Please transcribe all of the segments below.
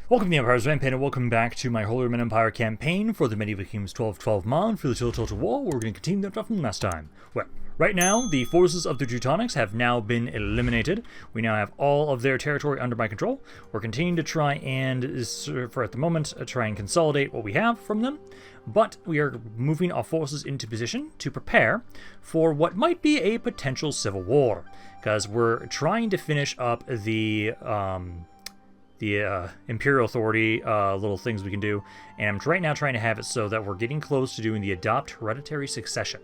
Welcome to the Empire's Rampaned, and welcome back to my Holy Roman Empire campaign for the Medieval Kingdoms 1212 mod for the Total War. We're going to continue that stuff from last time. Well, right now, the forces of the Teutonics have now been eliminated. We now have all of their territory under my control. We're continuing to try and, for at the moment, try and consolidate what we have from them. But we are moving our forces into position to prepare for what might be a potential civil war. Because we're trying to finish up the Imperial Authority little things we can do, and I'm right now trying to have it so that we're getting close to doing the Adopt Hereditary Succession,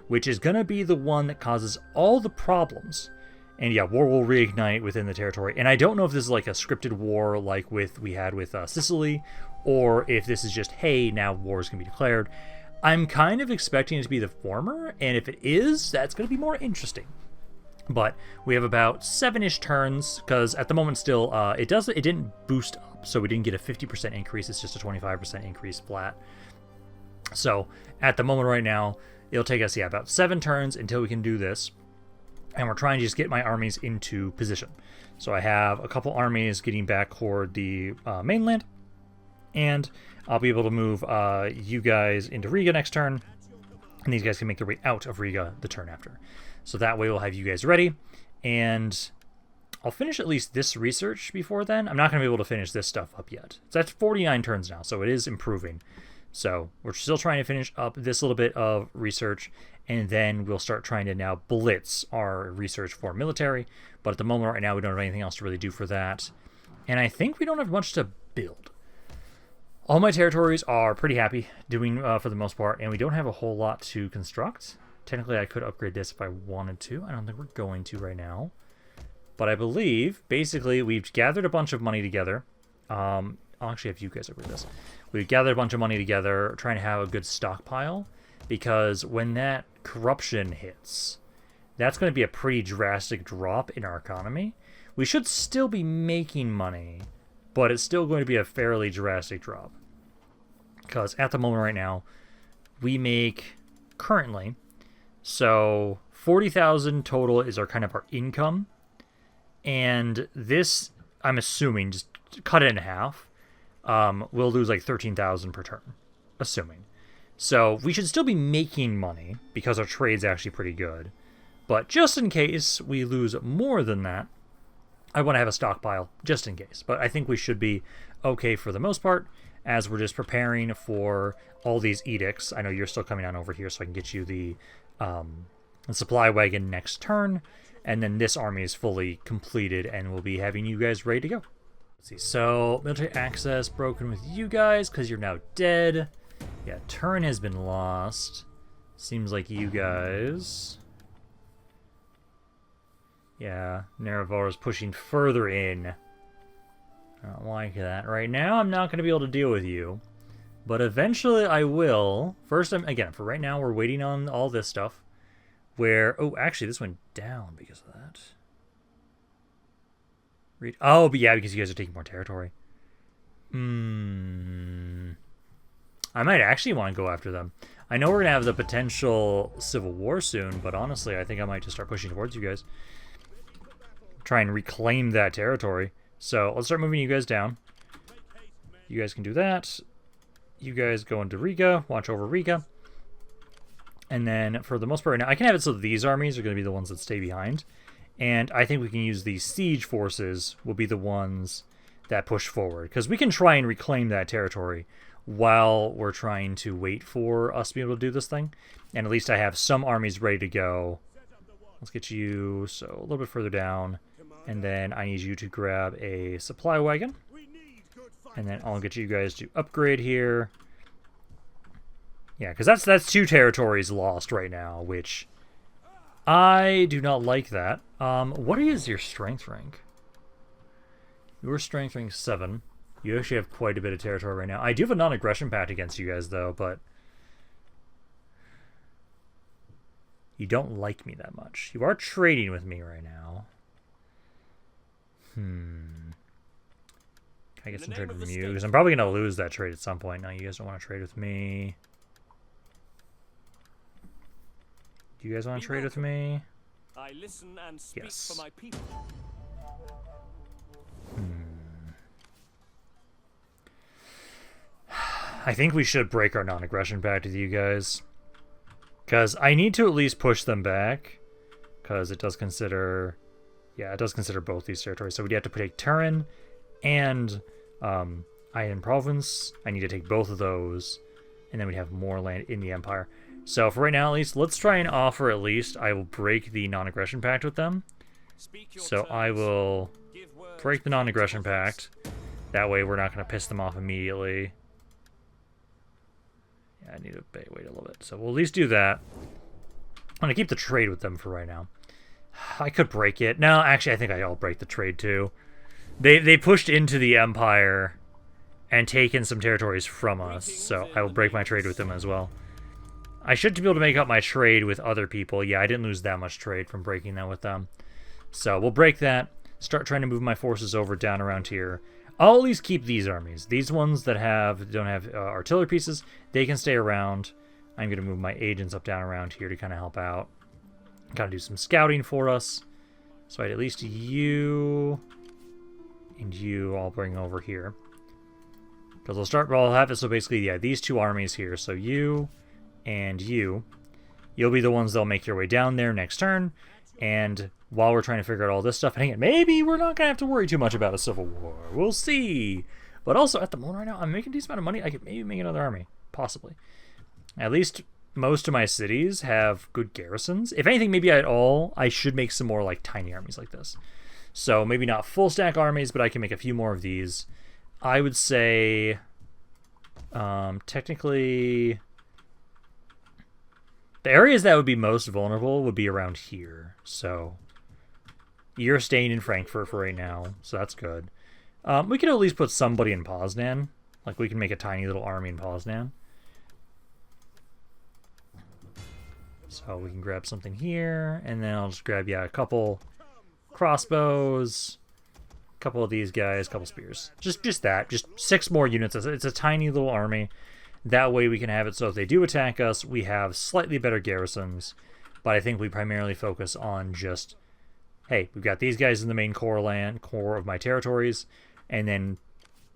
which is going to be the one that causes all the problems. And yeah, war will reignite within the territory, and I don't know if this is like a scripted war like we had with Sicily, or if this is just, hey, now war is going to be declared. I'm kind of expecting it to be the former, and if it is, that's going to be more interesting. But we have about 7-ish turns, because at the moment still, it didn't boost up, so we didn't get a 50% increase, it's just a 25% increase flat. So, at the moment right now, it'll take us, about 7 turns until we can do this, and we're trying to just get my armies into position. So I have a couple armies getting back toward the mainland, and I'll be able to move you guys into Riga next turn, and these guys can make their way out of Riga the turn after. So that way we'll have you guys ready, and I'll finish at least this research before then. I'm not going to be able to finish this stuff up yet. So that's 49 turns now, so it is improving. So we're still trying to finish up this little bit of research, and then we'll start trying to now blitz our research for military. But at the moment right now, we don't have anything else to really do for that. And I think we don't have much to build. All my territories are pretty happy doing for the most part, and we don't have a whole lot to construct. Technically, I could upgrade this if I wanted to. I don't think we're going to right now. But I believe, basically, we've gathered a bunch of money together. I'll actually have you guys upgrade this. We've gathered a bunch of money together, trying to have a good stockpile. Because when that corruption hits, that's going to be a pretty drastic drop in our economy. We should still be making money, but it's still going to be a fairly drastic drop. Because at the moment right now, we make, currently, so 40,000 total is our kind of our income, and this, I'm assuming, just cut it in half, we'll lose like 13,000 per turn, assuming. So we should still be making money because our trade's actually pretty good, but just in case we lose more than that, I want to have a stockpile just in case. But I think we should be okay for the most part, as we're just preparing for all these edicts. I know you're still coming on over here, so I can get you the supply wagon next turn, and then this army is fully completed, and we'll be having you guys ready to go. Let's see, so military access broken with you guys, because you're now dead. Yeah, turn has been lost. Seems like you guys... Yeah, Nerevor is pushing further in. I don't like that. Right now, I'm not going to be able to deal with you. But eventually, I will. First, again, for right now, we're waiting on all this stuff. Where... Oh, actually, this went down because of that. Oh, but yeah, because you guys are taking more territory. I might actually want to go after them. I know we're going to have the potential civil war soon, but honestly, I think I might just start pushing towards you guys. Try and reclaim that territory. So let's start moving you guys down. You guys can do that. You guys go into Riga, watch over Riga. And then for the most part now, I can have it so these armies are going to be the ones that stay behind. And I think we can use the siege forces will be the ones that push forward. Because we can try and reclaim that territory while we're trying to wait for us to be able to do this thing. And at least I have some armies ready to go. Let's get you so a little bit further down. And then I need you to grab a supply wagon. And then I'll get you guys to upgrade here. Yeah, because that's 2 territories lost right now, which I do not like that. What is your strength rank? Your strength rank 7. You actually have quite a bit of territory right now. I do have a non-aggression pact against you guys, though, but you don't like me that much. You are trading with me right now. Can I get some trade from you? Because I'm probably going to lose that trade at some point. No, you guys don't want to trade with me. Do you guys want to trade with me? I listen and speak for my people. I think we should break our non-aggression pact with you guys. Because I need to at least push them back. Because it does consider... Yeah, it does consider both these territories. So we'd have to take Turin and Aix-en-Provence. I need to take both of those. And then we'd have more land in the Empire. So for right now, at least, let's try and offer at least. I will break the non-aggression pact with them. So I will break the non-aggression pact. That way we're not going to piss them off immediately. Yeah, I need to wait a little bit. So we'll at least do that. I'm going to keep the trade with them for right now. I could break it. No, actually, I think I'll break the trade too. They pushed into the Empire and taken some territories from us, so I will break my trade with them as well. I should be able to make up my trade with other people. Yeah, I didn't lose that much trade from breaking that with them. So we'll break that, start trying to move my forces over down around here. I'll at least keep these armies. These ones that don't have artillery pieces, they can stay around. I'm going to move my agents up down around here to kind of help out. Gotta do some scouting for us. So I'd at least you and you all bring over here. Because I'll have it so basically, yeah, these two armies here. So you and you'll be the ones that'll make your way down there next turn. And while we're trying to figure out all this stuff, and again, maybe we're not gonna have to worry too much about a civil war. We'll see. But also at the moment right now, I'm making a decent amount of money. I could maybe make another army, possibly. At least most of my cities have good garrisons. If anything, maybe at all, I should make some more like tiny armies like this. So maybe not full stack armies, but I can make a few more of these. I would say, technically, the areas that would be most vulnerable would be around here. So you're staying in Frankfurt for right now, so that's good. We could at least put somebody in Poznan. Like we can make a tiny little army in Poznan. So we can grab something here, and then I'll just grab, yeah, a couple crossbows, a couple of these guys, a couple spears. Just that. Just 6 more units. It's a tiny little army. That way we can have it so if they do attack us, we have slightly better garrisons. But I think we primarily focus on just, hey, we've got these guys in the main core of my territories, and then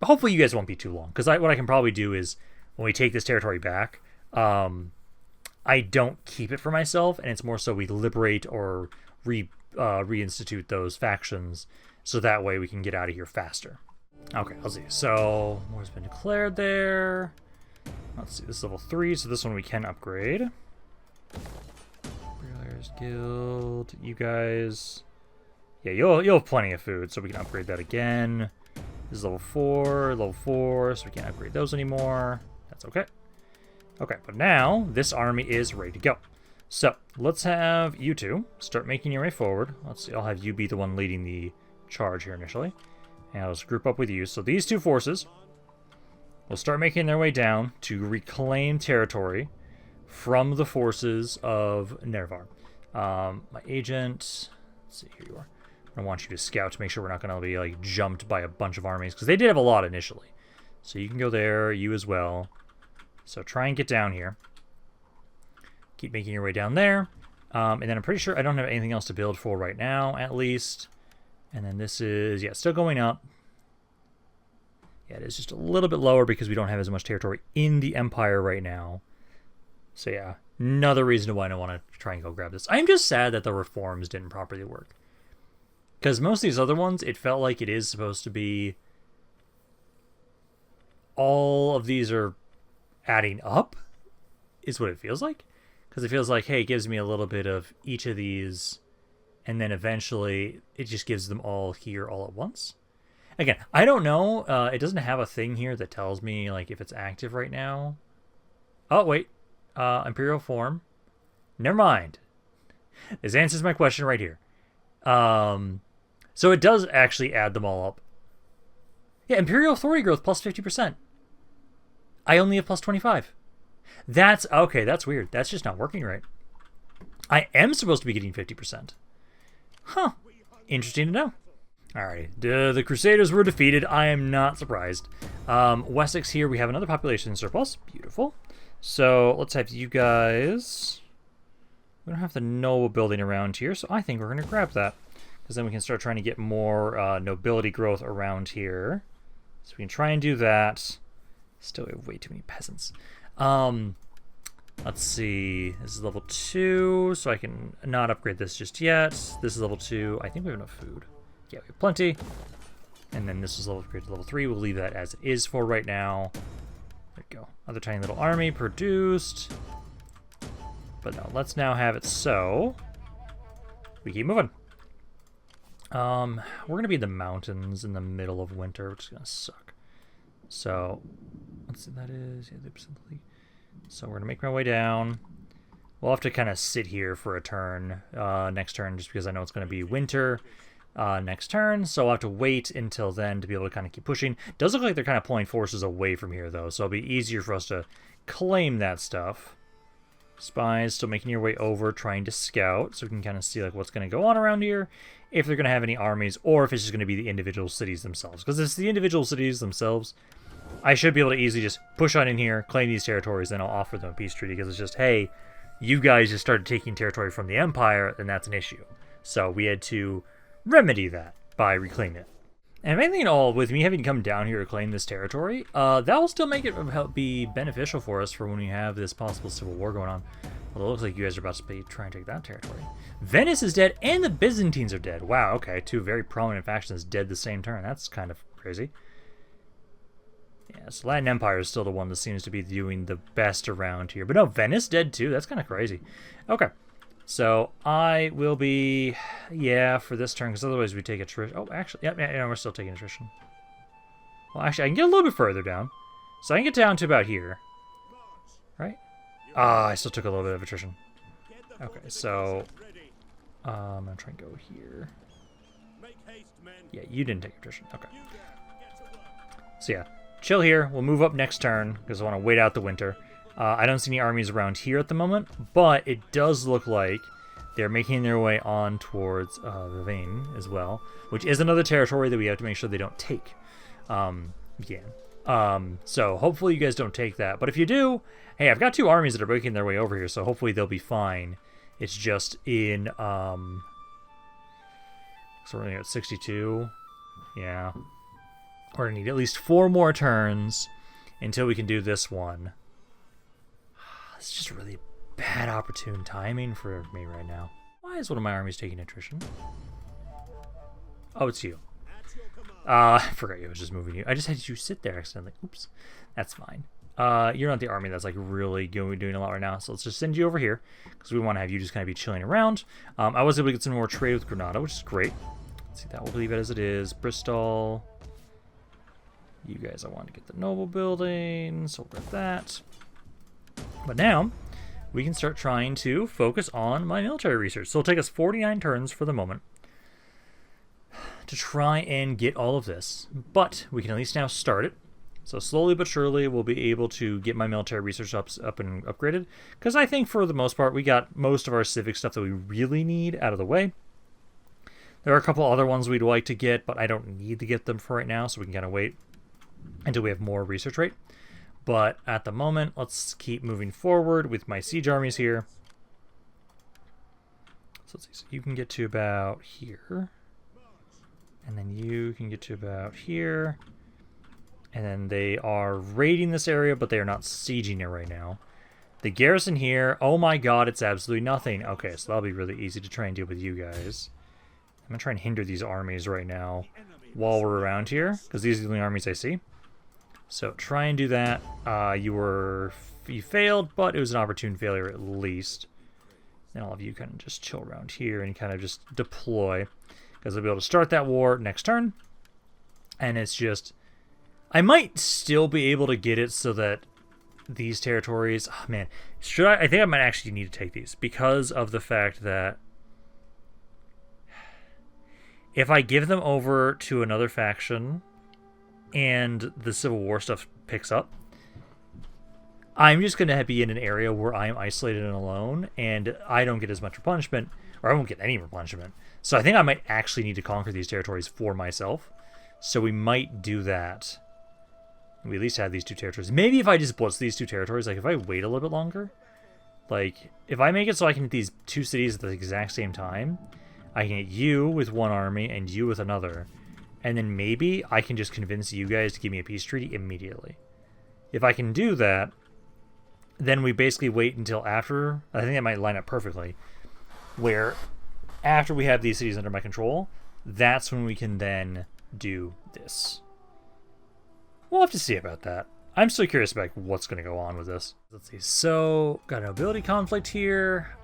hopefully you guys won't be too long. Because what I can probably do is, when we take this territory back, I don't keep it for myself, and it's more so we liberate or reinstitute those factions, so that way we can get out of here faster. Okay, let's see. So, war's been declared there. Let's see, this is level 3, so this one we can upgrade. Brilliers Guild, you guys. Yeah, you'll have plenty of food, so we can upgrade that again. This is level 4, so we can't upgrade those anymore. That's okay. Okay, but now this army is ready to go. So let's have you two start making your way forward. Let's see, I'll have you be the one leading the charge here initially. And I'll just group up with you. So these two forces will start making their way down to reclaim territory from the forces of Nervar. My agent, let's see, here you are. I want you to scout to make sure we're not going to be like jumped by a bunch of armies, because they did have a lot initially. So you can go there, you as well. So try and get down here. Keep making your way down there. And then I'm pretty sure I don't have anything else to build for right now, at least. And then this is, yeah, still going up. Yeah, it is just a little bit lower because we don't have as much territory in the Empire right now. So yeah, another reason why I don't want to try and go grab this. I'm just sad that the reforms didn't properly work. Because most of these other ones, it felt like it is supposed to be... all of these are adding up, is what it feels like. Because it feels like, hey, it gives me a little bit of each of these, and then eventually it just gives them all here all at once. Again, I don't know. It doesn't have a thing here that tells me like if it's active right now. Oh, wait. Imperial form. Never mind. This answers my question right here. So it does actually add them all up. Yeah, Imperial authority growth plus 50%. I only have plus 25. That's, okay, that's weird. That's just not working right. I am supposed to be getting 50%. Huh. Interesting to know. Alrighty. The Crusaders were defeated. I am not surprised. Wessex here, we have another population surplus. Beautiful. So let's have you guys... We don't have the noble building around here, so I think we're going to grab that. Because then we can start trying to get more nobility growth around here. So we can try and do that. Still have way too many peasants. Let's see. This is level 2, so I can not upgrade this just yet. This is level 2. I think we have enough food. Yeah, we have plenty. And then this is level upgrade to level 3. We'll leave that as it is for right now. There we go. Other tiny little army produced. But no, let's now have it so we keep moving. We're going to be in the mountains in the middle of winter, which is going to suck. So, let's see, that is... Yeah, simply. So we're going to make my way down. We'll have to kind of sit here for a turn, next turn, just because I know it's going to be winter next turn. So I'll have to wait until then to be able to kind of keep pushing. Does look like they're kind of pulling forces away from here, though, so it'll be easier for us to claim that stuff. Spies still making your way over, trying to scout, so we can kind of see like what's going to go on around here, if they're going to have any armies, or if it's just going to be the individual cities themselves. Because it's the individual cities themselves, I should be able to easily just push on in here, claim these territories, then I'll offer them a peace treaty, because it's just, hey, you guys just started taking territory from the Empire, and that's an issue. So we had to remedy that by reclaiming it. And if anything at all, with me having to come down here to claim this territory, that will still make it be beneficial for us for when we have this possible civil war going on. Although it looks like you guys are about to try and take that territory. Venice is dead, and the Byzantines are dead. Wow, okay, 2 very prominent factions dead the same turn. That's kind of crazy. Yeah, so Latin Empire is still the one that seems to be doing the best around here. But no, Venice dead too. That's kind of crazy. Okay, so I will be, yeah, for this turn, because otherwise we take attrition. Oh, actually, yeah, we're still taking attrition. Well, actually, I can get a little bit further down. So I can get down to about here. Right? Ah, I still took a little bit of attrition. Okay, so I'm going to try and go here. Yeah, you didn't take attrition. Okay. So yeah, chill here. We'll move up next turn, because I want to wait out the winter. I don't see any armies around here at the moment, but it does look like they're making their way on towards Ravenne as well, which is another territory that we have to make sure they don't take. So hopefully you guys don't take that. But if you do, hey, I've got 2 armies that are making their way over here, so hopefully they'll be fine. It's just in, so we're at 62. Yeah. We're going to need at least 4 more turns until we can do this one. It's just really bad opportune timing for me right now. Why is one of my armies taking attrition? Oh, it's you. I forgot you. I was just moving you. I just had you sit there accidentally. Oops. That's fine. You're not the army that's like really doing a lot right now, so let's just send you over here because we want to have you just kind of be chilling around. I was able to get some more trade with Granada, which is great. Let's see, that we'll leave it as it is. Bristol. You guys, I want to get the noble building, so we'll get that. But now, we can start trying to focus on my military research. So it'll take us 49 turns for the moment to try and get all of this. But we can at least now start it. So slowly but surely, we'll be able to get my military research up and upgraded. Because I think for the most part, we got most of our civic stuff that we really need out of the way. There are a couple other ones we'd like to get, but I don't need to get them for right now, so we can kind of wait until we have more research rate. But at the moment, let's keep moving forward with my siege armies here. So let's see, so you can get to about here. And then you can get to about here. And then they are raiding this area, but they are not sieging it right now. The garrison here, oh my god, it's absolutely nothing. Okay, so that'll be really easy to try and deal with you guys. I'm going to try and hinder these armies right now while we're around here, because these are the only armies I see. So try and do that. You failed, but it was an opportune failure at least. And all of you kind of just chill around here and kind of just deploy, because I'll be able to start that war next turn. And it's just, I might still be able to get it so that these territories, oh man, I think I might actually need to take these because of the fact that if I give them over to another faction and the Civil War stuff picks up, I'm just going to be in an area where I'm isolated and alone, and I don't get as much replenishment, or I won't get any replenishment. So I think I might actually need to conquer these territories for myself. So we might do that. We at least have these 2 territories. Maybe if I just blitz these 2 territories, like if I wait a little bit longer, like if I make it so I can hit these 2 cities at the exact same time, I can hit you with one army and you with another. And then maybe I can just convince you guys to give me a peace treaty immediately. If I can do that, then we basically wait until after. I think that might line up perfectly. Where after we have these cities under my control, that's when we can then do this. We'll have to see about that. I'm still curious about what's going to go on with this. Let's see. So, got a nobility conflict here.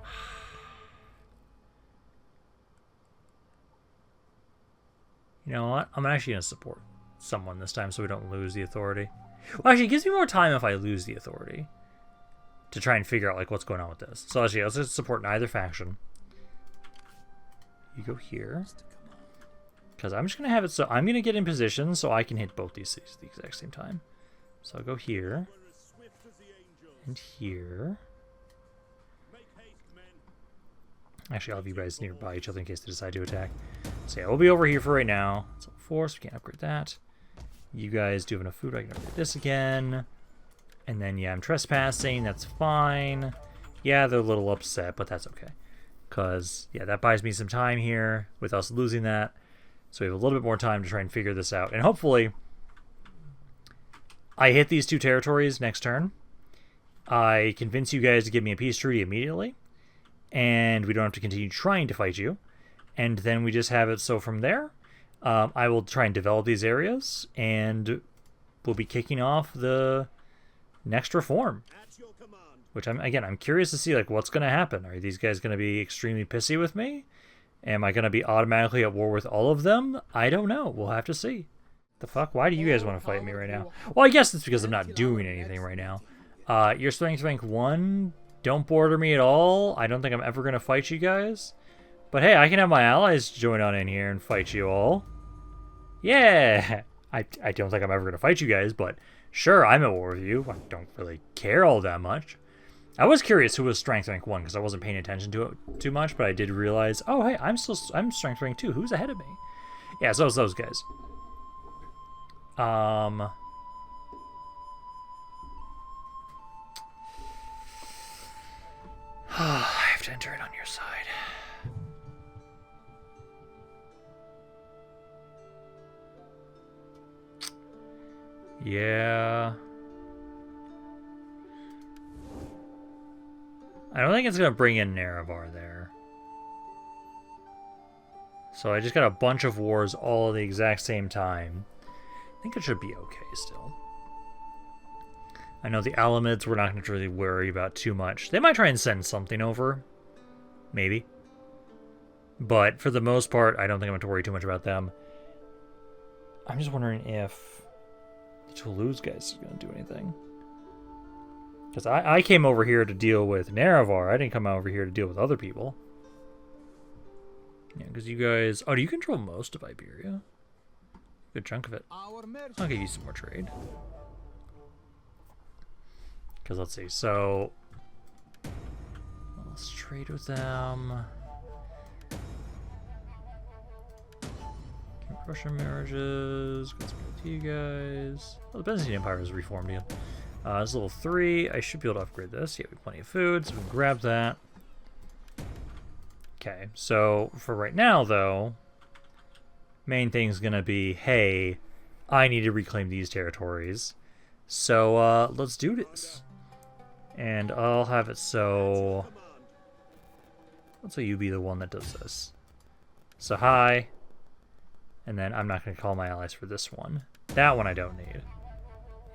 You know what? I'm actually going to support someone this time so we don't lose the authority. Well, actually, it gives me more time if I lose the authority to try and figure out like what's going on with this. So actually, let's just support neither faction. You go here. Because I'm just going to have it so I'm going to get in position so I can hit both these cities at the exact same time. So I'll go here. And here. Actually, I'll have you guys nearby each other in case they decide to attack. So yeah, we'll be over here for right now. It's level 4, so we can't upgrade that. You guys do have enough food, I can upgrade this again. And then, yeah, I'm trespassing, that's fine. Yeah, they're a little upset, but that's okay. Because, yeah, that buys me some time here with us losing that. So we have a little bit more time to try and figure this out. And hopefully, I hit these 2 territories next turn. I convince you guys to give me a peace treaty immediately. And we don't have to continue trying to fight you. And then we just have it so from there, I will try and develop these areas. And we'll be kicking off the next reform. Which, I'm curious to see like what's going to happen. Are these guys going to be extremely pissy with me? Am I going to be automatically at war with all of them? I don't know. We'll have to see. The fuck? Why do you guys want to fight me right now? Well, I guess it's because I'm not doing anything right now. Your strength rank 1. Don't border me at all. I don't think I'm ever going to fight you guys. But hey, I can have my allies join on in here and fight you all. Yeah! I don't think I'm ever going to fight you guys, but sure, I'm at war with you. I don't really care all that much. I was curious who was strength rank 1 because I wasn't paying attention to it too much, but I did realize, oh hey, I'm strength rank 2. Who's ahead of me? Yeah, so it's those guys. I have to enter it on your side. Yeah. I don't think it's going to bring in Nerevar there. So I just got a bunch of wars all at the exact same time. I think it should be okay still. I know the Alamids we're not going to really worry about too much. They might try and send something over. Maybe. But for the most part, I don't think I'm going to worry too much about them. I'm just wondering if the Toulouse guys are going to do anything. Because I came over here to deal with Nerevar. I didn't come over here to deal with other people. Yeah, because you guys... Oh, do you control most of Iberia? Good chunk of it. I'll give you some more trade. Because let's see, so... Let's trade with them. Russian marriages. Let's go with you guys. Oh, the Byzantine Empire is reformed again. It's level 3. I should be able to upgrade this. Yeah, we have plenty of food, so we can grab that. Okay, so for right now, though, main thing's going to be, hey, I need to reclaim these territories. So let's do this. And I'll have it so... Let's say you be the one that does this. So hi. And then I'm not going to call my allies for this one. That one I don't need.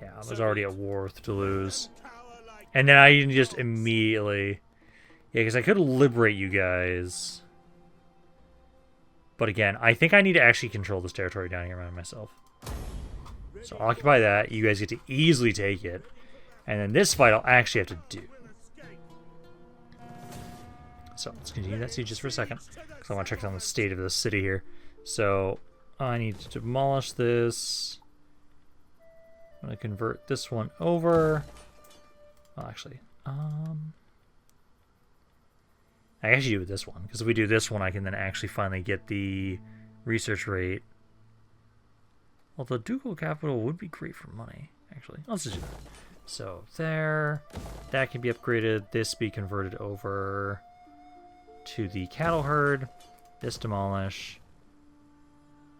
Yeah, I was already at war with Toulouse. And then I can just immediately... Yeah, because I could liberate you guys. But again, I think I need to actually control this territory down here by myself. So occupy that. You guys get to easily take it. And then this fight I'll actually have to do. So let's continue that siege just for a second. Because I want to check on the state of the city here. So I need to demolish this. I'm going to convert this one over. Well, actually, I actually do with this one, because if we do this one, I can then actually finally get the research rate. Although ducal capital would be great for money, actually. Let's just do that. So there, that can be upgraded. This be converted over to the cattle herd. This demolish.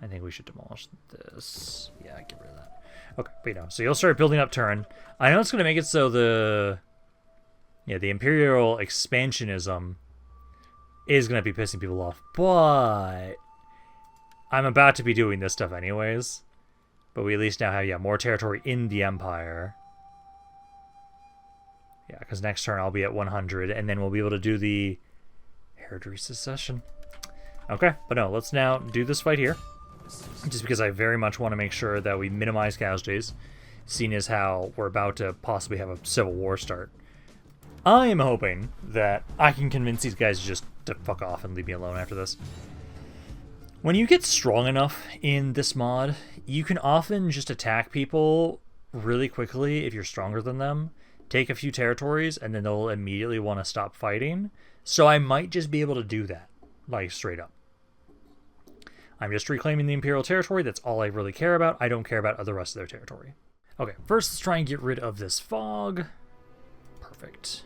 I think we should demolish this. Yeah, get rid of that. Okay, but you know, so you'll start building up turn. I know it's going to make it so the Imperial expansionism is going to be pissing people off, but I'm about to be doing this stuff anyways. But we at least now have, more territory in the Empire. Yeah, because next turn I'll be at 100, and then we'll be able to do the Hereditary Succession. Okay, but no, let's now do this fight here. Just because I very much want to make sure that we minimize casualties, seeing as how we're about to possibly have a civil war start. I am hoping that I can convince these guys just to fuck off and leave me alone after this. When you get strong enough in this mod, you can often just attack people really quickly if you're stronger than them, take a few territories, and then they'll immediately want to stop fighting. So I might just be able to do that, like straight up. I'm just reclaiming the Imperial territory. That's all I really care about. I don't care about the rest of their territory. Okay, first let's try and get rid of this fog. Perfect.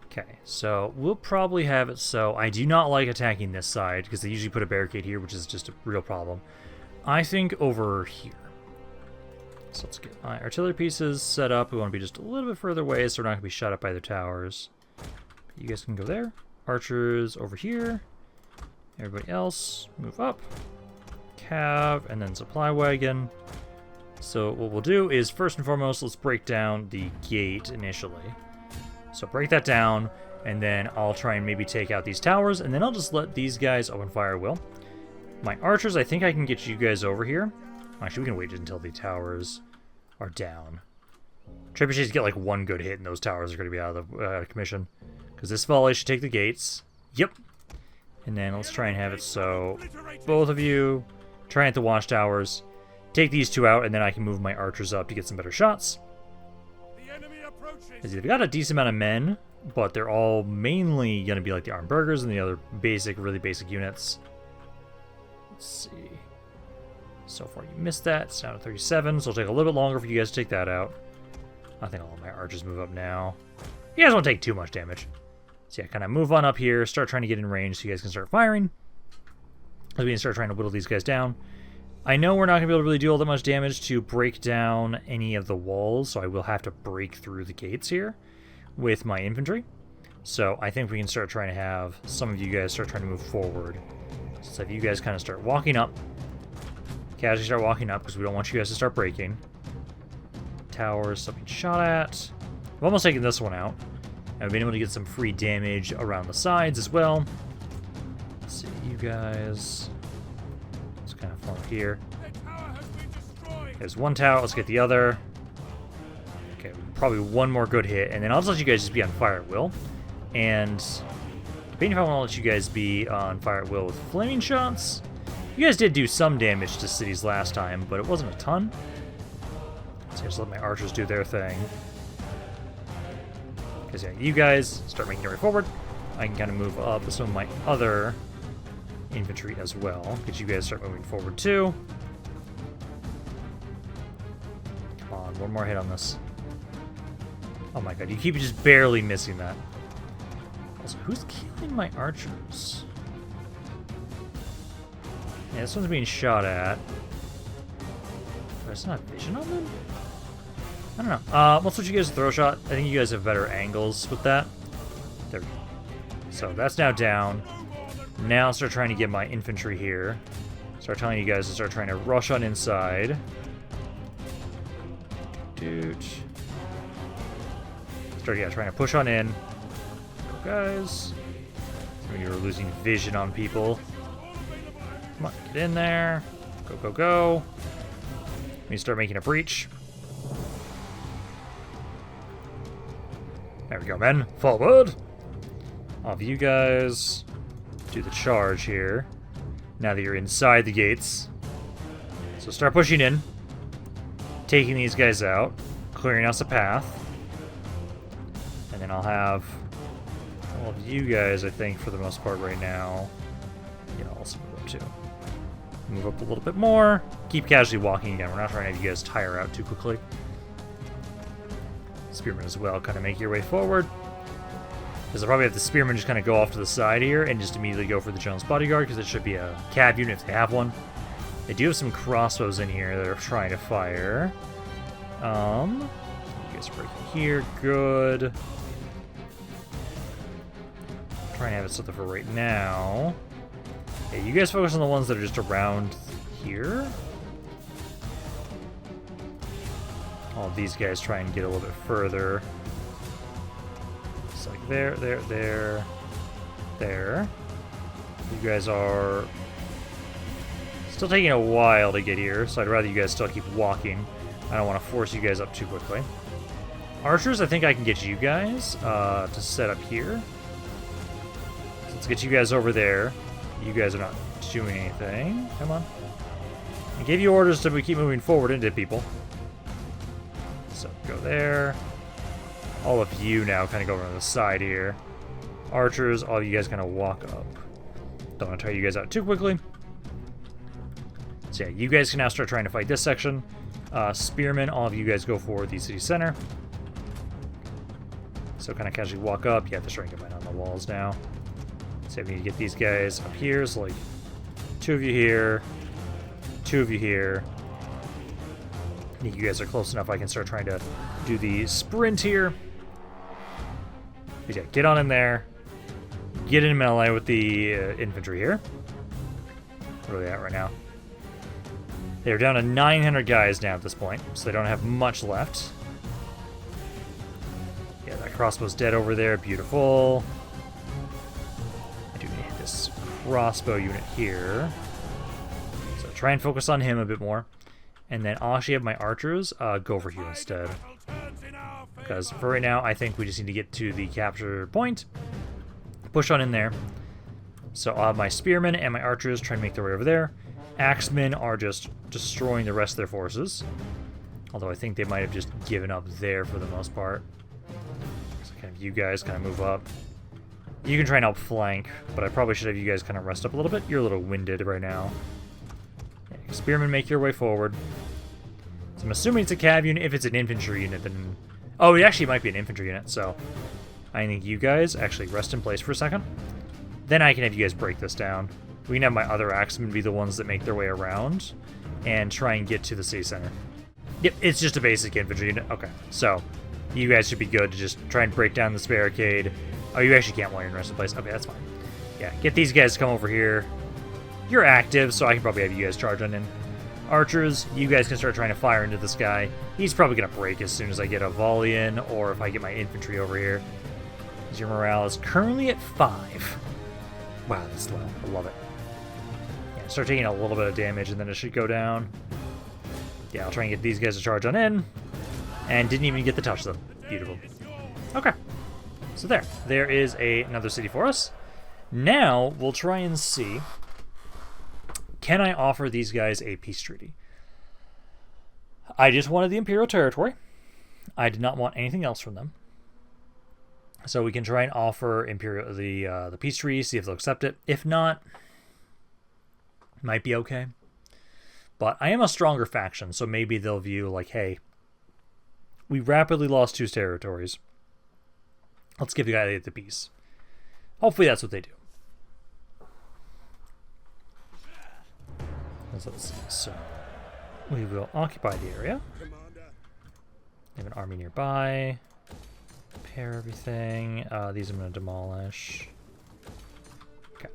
Okay, so we'll probably have it so I do not like attacking this side because they usually put a barricade here, which is just a real problem. I think over here. So let's get my artillery pieces set up. We want to be just a little bit further away so we're not going to be shot up by the towers. You guys can go there. Archers over here. Everybody else, move up. Cav, and then supply wagon. So what we'll do is, first and foremost, let's break down the gate initially. So break that down, and then I'll try and maybe take out these towers, and then I'll just let these guys open fire at will. My archers, I think I can get you guys over here. Actually, we can wait until the towers are down. Trebuchets get like one good hit, and those towers are going to be out of commission. Because this volley should take the gates. Yep. And then let's try and have it so both of you try at the watchtowers, take these two out, and then I can move my archers up to get some better shots. They've got a decent amount of men, but they're all mainly going to be like the armed burghers and the other basic, really basic units. Let's see. So far you missed that. It's down to 37, so it'll take a little bit longer for you guys to take that out. I think all of my archers move up now. You guys won't take too much damage. So yeah, kind of move on up here, start trying to get in range so you guys can start firing. As we can start trying to whittle these guys down. I know we're not going to be able to really do all that much damage to break down any of the walls, so I will have to break through the gates here with my infantry. So I think we can start trying to have some of you guys start trying to move forward. So if you guys kind of start walking up, casually start walking up because we don't want you guys to start breaking. Towers still being shot at. I've almost taken this one out. I've been able to get some free damage around the sides as well. Let's see, you guys. Let's kind of form here. There's one tower. Let's get the other. Okay, probably one more good hit, and then I'll just let you guys just be on fire at will. And depending if I want to let you guys be on fire at will with flaming shots, you guys did do some damage to cities last time, but it wasn't a ton. So just let my archers do their thing. Because yeah, you guys start making your way forward. I can kind of move up with some of my other infantry as well. Get you guys start moving forward too. Come on, one more hit on this. Oh my god, you keep just barely missing that. Also, who's killing my archers? Yeah, this one's being shot at. There's not vision on them? I don't know. We'll switch you guys to throw shot. I think you guys have better angles with that. There we go. So that's now down. Now I'll start trying to get my infantry here. Start telling you guys to start trying to rush on inside. Dude. Start, yeah, trying to push on in. Go, guys. You're losing vision on people. Come on, get in there. Go, go, go. We start making a breach. There we go, men. Forward! All of you guys do the charge here. Now that you're inside the gates. So start pushing in. Taking these guys out. Clearing us a path. And then I'll have all of you guys, I think, for the most part right now. Yeah, I'll also move up too. Move up a little bit more. Keep casually walking again. We're not trying to have you guys tire out too quickly. Spearmen as well, kind of make your way forward. Because I'll probably have the spearmen just kind of go off to the side here and just immediately go for the Jones bodyguard, because it should be a cav unit if they have one. They do have some crossbows in here that are trying to fire. You guys are breaking here. Good. Trying to have it set up for right now. Yeah, you guys focus on the ones that are just around here. All of these guys try and get a little bit further. It's like there. You guys are still taking a while to get here, so I'd rather you guys still keep walking. I don't want to force you guys up too quickly. Archers, I think I can get you guys to set up here. So let's get you guys over there. You guys are not doing anything. Come on. I gave you orders to keep moving forward into people. So go there. All of you now kind of go over on the side here. Archers, all of you guys kind of walk up. Don't want to tire you guys out too quickly. So yeah, you guys can now start trying to fight this section. Spearmen, all of you guys go for the city center. So kind of casually walk up. You have to start getting mine on the walls now. So we need to get these guys up here. So like 2 of you here, 2 of you here. I think you guys are close enough. I can start trying to do the sprint here. But yeah, get on in there. Get in melee with the infantry here. Where are they at right now? They're down to 900 guys now at this point, so they don't have much left. Yeah, that crossbow's dead over there. Beautiful. I do need this crossbow unit here. So try and focus on him a bit more. And then I'll actually have my archers go over here instead. Because for right now, I think we just need to get to the capture point. Push on in there. So I'll have my spearmen and my archers try and make their way over there. Axemen are just destroying the rest of their forces. Although I think they might have just given up there for the most part. So kind of you guys kind of move up. You can try and outflank, but I probably should have you guys kind of rest up a little bit. You're a little winded right now. Yeah, spearmen, make your way forward. So I'm assuming it's a cav unit. If it's an infantry unit, then... Oh, it actually might be an infantry unit, so... I think you guys actually rest in place for a second. Then I can have you guys break this down. We can have my other axemen be the ones that make their way around and try and get to the city center. Yep, it's just a basic infantry unit. Okay, so you guys should be good to just try and break down this barricade. Oh, you actually can't while you're in rest in place. Okay, that's fine. Yeah, get these guys to come over here. You're active, so I can probably have you guys charge on in. Archers, you guys can start trying to fire into this guy. He's probably going to break as soon as I get a volley in, or if I get my infantry over here. Your morale is currently at 5. Wow, that's low. I love it. Yeah, start taking a little bit of damage, and then it should go down. Yeah, I'll try and get these guys to charge on in. And didn't even get to touch them. Beautiful. Okay. So there is another city for us. Now, we'll try and see, can I offer these guys a peace treaty? I just wanted the Imperial territory. I did not want anything else from them. So we can try and offer Imperial the peace treaty, see if they'll accept it. If not, might be okay. But I am a stronger faction, so maybe they'll view like, hey, we rapidly lost 2 territories. Let's give the guy the peace. Hopefully that's what they do. Let's see. So we will occupy the area. We have an army nearby. Repair everything. These I'm going to demolish. Okay.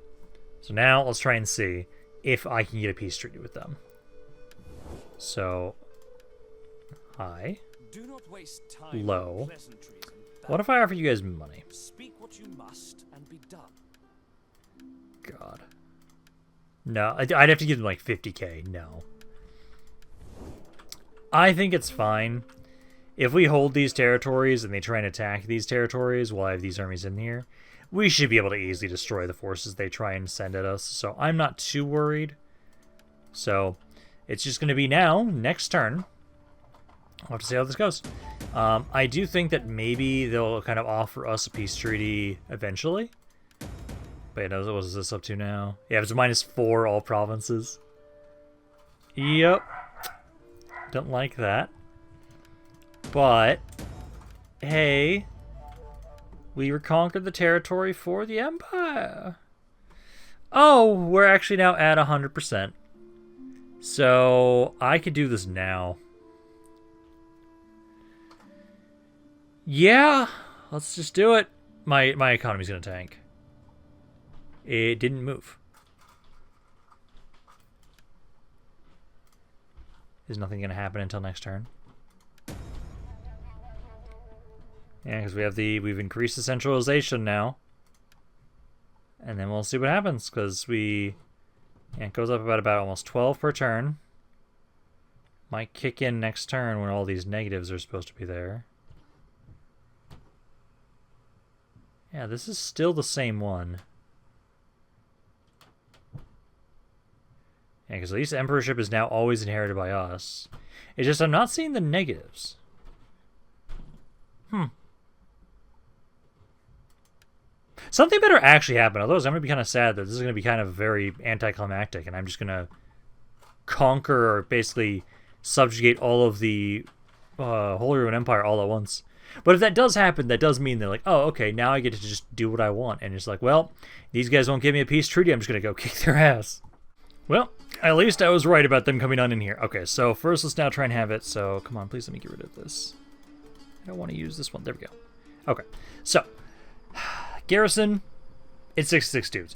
So now let's try and see if I can get a peace treaty with them. So, high. Do not waste time low. on pleasantries and What if I offer you guys money? speak what you must and be done. God. No, I'd have to give them like 50k. No. I think it's fine. If we hold these territories and they try and attack these territories while I have these armies in here, we should be able to easily destroy the forces they try and send at us. So I'm not too worried. So it's just going to be now, next turn. I'll have to see how this goes. I do think that maybe they'll kind of offer us a peace treaty eventually. Wait, no, what is this up to now? Yeah, it's -4 all provinces. Yep. Don't like that. But, hey, we reconquered the territory for the Empire. Oh, we're actually now at 100%. So I could do this now. Yeah, let's just do it. My economy's gonna tank. It didn't move. Is nothing gonna happen until next turn? Yeah, because we've increased the centralization now. And then we'll see what happens, because it goes up about almost 12 per turn. Might kick in next turn when all these negatives are supposed to be there. Yeah, this is still the same one. Yeah, because at least Emperorship is now always inherited by us. It's just I'm not seeing the negatives. Something better actually happened. Otherwise, I'm going to be kind of sad that this is going to be kind of very anticlimactic, and I'm just going to conquer or basically subjugate all of the Holy Roman Empire all at once. But if that does happen, that does mean they're like, oh, okay, now I get to just do what I want. And it's like, well, these guys won't give me a peace treaty. I'm just going to go kick their ass. Well, at least I was right about them coming on in here. Okay, so first let's now try and have it. So, come on, please let me get rid of this. I don't want to use this one. There we go. Okay, so garrison, it's 66 dudes.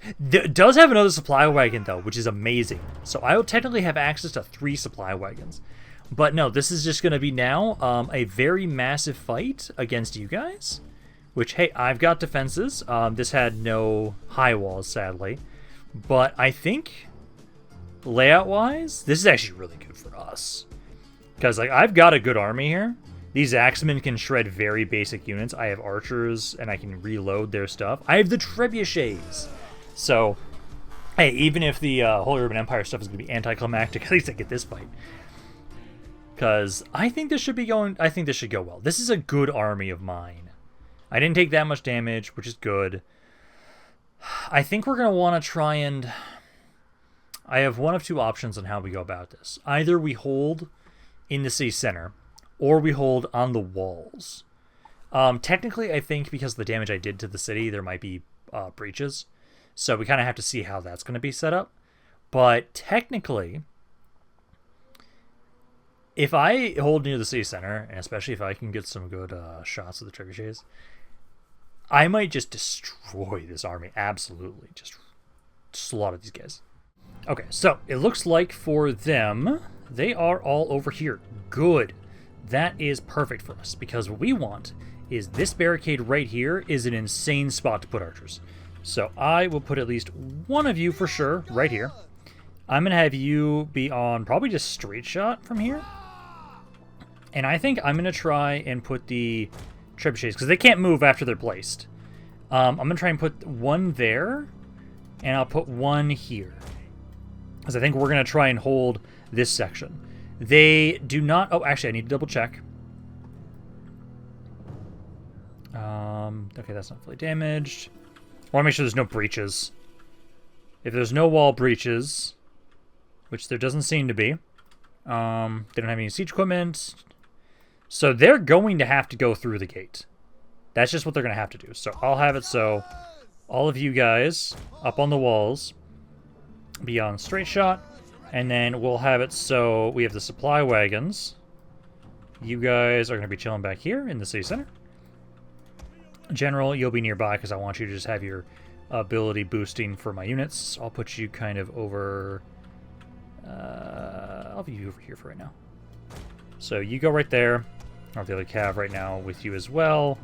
Does have another supply wagon, though, which is amazing. So I will technically have access to 3 supply wagons. But no, this is just going to be now a very massive fight against you guys. Which, hey, I've got defenses. This had no high walls, sadly. But I think, layout-wise, this is actually really good for us. Because, like, I've got a good army here. These axemen can shred very basic units. I have archers, and I can reload their stuff. I have the trebuchets. So, hey, even if the Holy Roman Empire stuff is going to be anticlimactic, at least I get this fight. Because I think this should be going... I think this should go well. This is a good army of mine. I didn't take that much damage, which is good. I think we're going to want to try and... I have one of 2 options on how we go about this. Either we hold in the city center, or we hold on the walls. Technically, I think because of the damage I did to the city, there might be breaches. So we kind of have to see how that's going to be set up. But technically, if I hold near the city center, and especially if I can get some good shots of the trebuchets, I might just destroy this army. Absolutely. Just slaughter these guys. Okay, so it looks like for them, they are all over here. Good. That is perfect for us, because what we want is this barricade right here is an insane spot to put archers. So I will put at least one of you for sure right here. I'm going to have you be on probably just straight shot from here. And I think I'm going to try and put the trebuchets, because they can't move after they're placed. I'm going to try and put one there, and I'll put one here. Because I think we're going to try and hold this section. They do not... Oh, actually, I need to double check. Okay, that's not fully damaged. I want to make sure there's no breaches. If there's no wall breaches, which there doesn't seem to be, they don't have any siege equipment, so they're going to have to go through the gate. That's just what they're going to have to do. So I'll have it so all of you guys up on the walls be on straight shot, and then we'll have it so we have the supply wagons. You guys are going to be chilling back here in the city center. General, you'll be nearby because I want you to just have your ability boosting for my units. I'll put you kind of over... I'll be over here for right now. So you go right there. I'll have the other cav right now with you as well.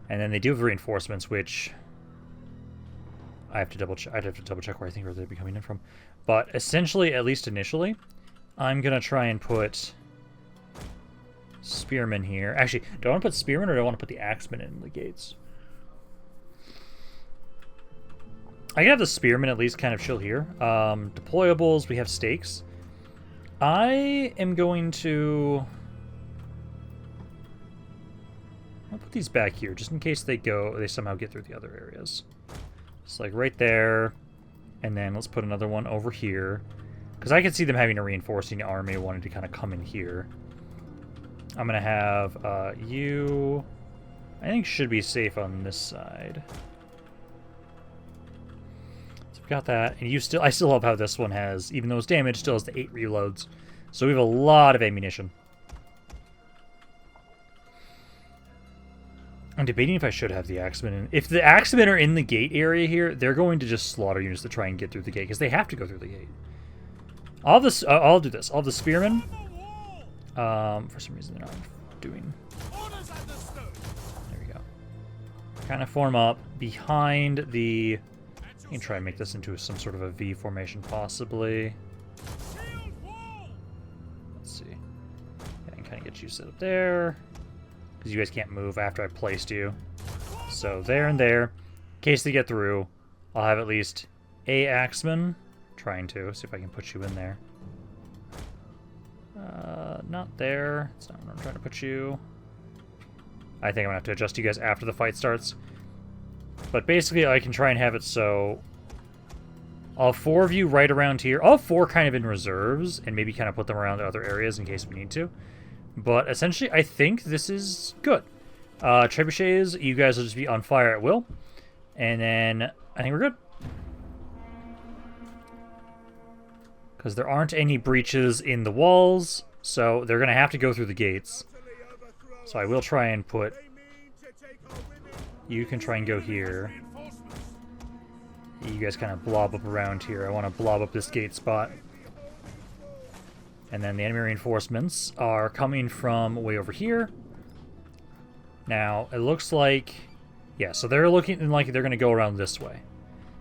And then they do have reinforcements, which I have to double check. I'd have to double check where I think they'd be coming in from. But essentially, at least initially, I'm gonna try and put spearmen here. Actually, do I want to put spearmen or do I want to put the axemen in the gates? I can have the spearmen at least kind of chill here. Deployables, we have stakes. I am going to... I'll put these back here just in case they somehow get through the other areas. It's like right there. And then let's put another one over here. Because I could see them having a reinforcing army wanting to kind of come in here. I'm going to have you... I think should be safe on this side. Let's Got that. And I still love how this one has, even though it's damaged, still has the 8 reloads. So we have a lot of ammunition. I'm debating if I should have the Axemen in. If the Axemen are in the gate area here, they're going to just slaughter units to try and get through the gate, because they have to go through the gate. I'll do this. I'll have the Spearmen. For some reason, they're not doing... There we go. Kind of form up behind the... You can try and make this into some sort of a V formation, possibly. Let's see. I can kind of get you set up there. Because you guys can't move after I placed you. So there and there. In case they get through, I'll have at least a Axeman. Trying to. See if I can put you in there. Not there. That's not where I'm trying to put you. I think I'm going to have to adjust you guys after the fight starts. But basically, I can try and have it so... I'll have 4 of you right around here. I'll have 4 kind of in reserves, and maybe kind of put them around other areas in case we need to. But essentially, I think this is good. Trebuchets, you guys will just be on fire at will. And then, I think we're good. Because there aren't any breaches in the walls, so they're going to have to go through the gates. So I will try and put... You can try and go here. You guys kind of blob up around here. I want to blob up this gate spot. And then the enemy reinforcements are coming from way over here. Now, it looks like... Yeah, so they're looking like they're going to go around this way.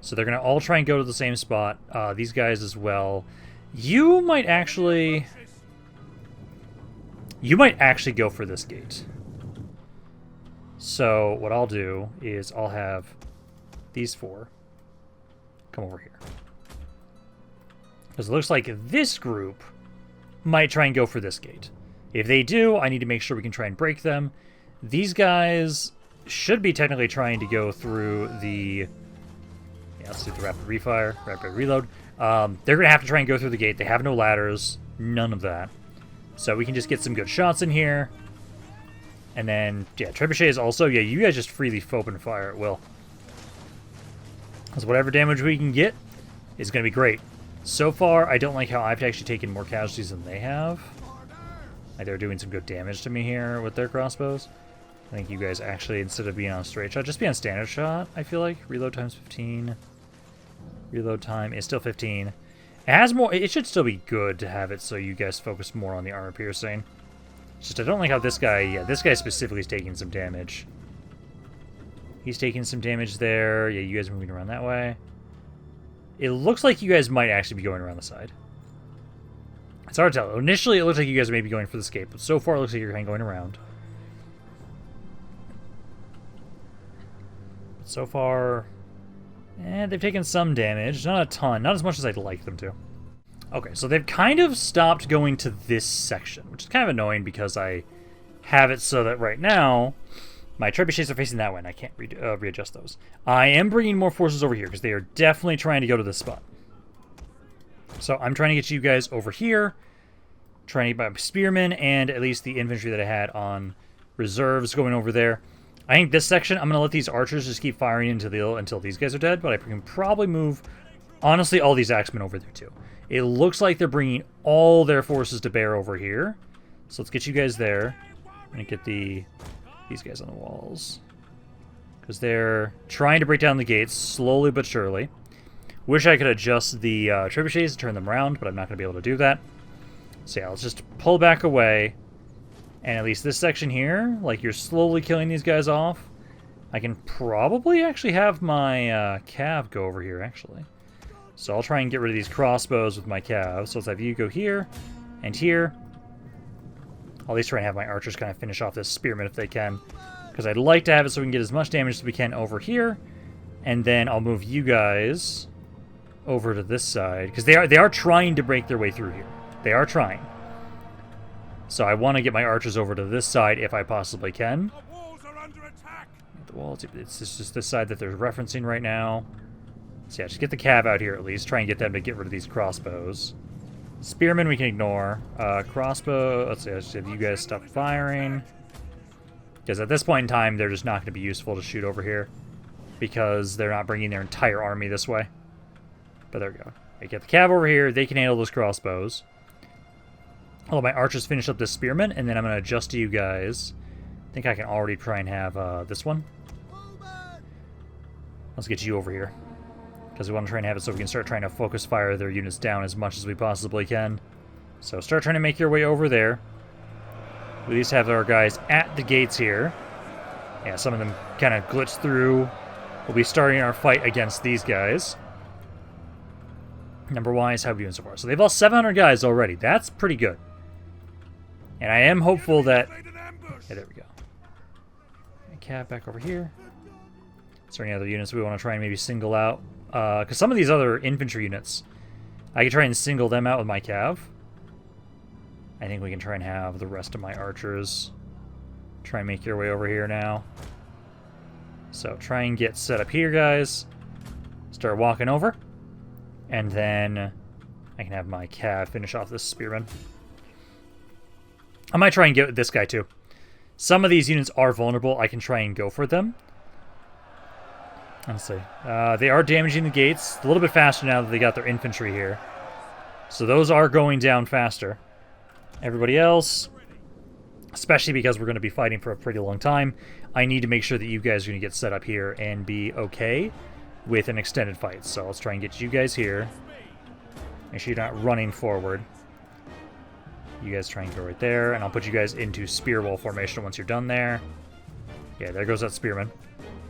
So they're going to all try and go to the same spot. These guys as well. You might actually go for this gate. So what I'll do is I'll have these 4 come over here. Because it looks like this group might try and go for this gate. If they do, I need to make sure we can try and break them. These guys should be technically trying to go through the... Yeah, let's do the rapid refire, rapid reload. They're going to have to try and go through the gate. They have no ladders, none of that. So we can just get some good shots in here. And then, yeah, trebuchets also. Yeah, you guys just freely open fire at will. Because whatever damage we can get is going to be great. So far, I don't like how I've actually taken more casualties than they have. Like, they're doing some good damage to me here with their crossbows. I think you guys actually, instead of being on straight shot, just be on standard shot, I feel like. Reload time's 15. Reload time is still 15. It has more... It should still be good to have it so you guys focus more on the armor piercing. It's just I don't like how this guy... Yeah, this guy specifically is taking some damage. He's taking some damage there. Yeah, you guys are moving around that way. It looks like you guys might actually be going around the side. It's hard to tell. Initially, it looks like you guys may be going for the escape, but so far it looks like you're kind of going around. So far... they've taken some damage. Not a ton. Not as much as I'd like them to. Okay, so they've kind of stopped going to this section, which is kind of annoying because I have it so that right now my trebuchets are facing that way and I can't readjust those. I am bringing more forces over here because they are definitely trying to go to this spot. So I'm trying to get you guys over here, trying to get my spearmen and at least the infantry that I had on reserves going over there. I think this section, I'm going to let these archers just keep firing until these guys are dead, but I can probably move, honestly, all these axemen over there too. It looks like they're bringing all their forces to bear over here. So let's get you guys there. I'm going to get these guys on the walls. Because they're trying to break down the gates slowly but surely. Wish I could adjust the trebuchets to turn them around, but I'm not going to be able to do that. So yeah, let's just pull back away. And at least this section here, like you're slowly killing these guys off. I can probably actually have my cav go over here, actually. So I'll try and get rid of these crossbows with my cav. So let's have you go here and here. I'll at least try and have my archers kind of finish off this spearman if they can. Because I'd like to have it so we can get as much damage as we can over here. And then I'll move you guys over to this side. Because they are trying to break their way through here. They are trying. So I want to get my archers over to this side if I possibly can. The walls are under attack. The walls, it's just this side that they're referencing right now. So yeah, just get the cav out here at least. Try and get them to get rid of these crossbows. Spearmen we can ignore. Crossbow, let's see, let's have you guys stop firing. Because at this point in time, they're just not going to be useful to shoot over here. Because they're not bringing their entire army this way. But there we go. I get the cav over here. They can handle those crossbows. I'll let my archers finish up this spearman, and then I'm going to adjust to you guys. I think I can already try and have this one. Let's get you over here. Because we want to try and have it so we can start trying to focus fire their units down as much as we possibly can. So start trying to make your way over there. We at least have our guys at the gates here. Yeah, some of them kind of glitch through. We'll be starting our fight against these guys. Number-wise, how are we doing so far? So they've lost 700 guys already. That's pretty good. And I am hopeful that... Yeah, there we go. Cav back over here. Is there any other units we want to try and maybe single out? Because some of these other infantry units, I could try and single them out with my cav. I think we can try and have the rest of my archers try and make your way over here now. So try and get set up here, guys. Start walking over. And then I can have my cav finish off this spearman. I might try and get this guy too. Some of these units are vulnerable. I can try and go for them. Let's see. They are damaging the gates a little bit faster now that they got their infantry here. So those are going down faster. Everybody else, especially because we're going to be fighting for a pretty long time, I need to make sure that you guys are going to get set up here and be okay with an extended fight. So let's try and get you guys here. Make sure you're not running forward. You guys try and go right there, and I'll put you guys into spear wall formation once you're done there. Yeah, there goes that spearman.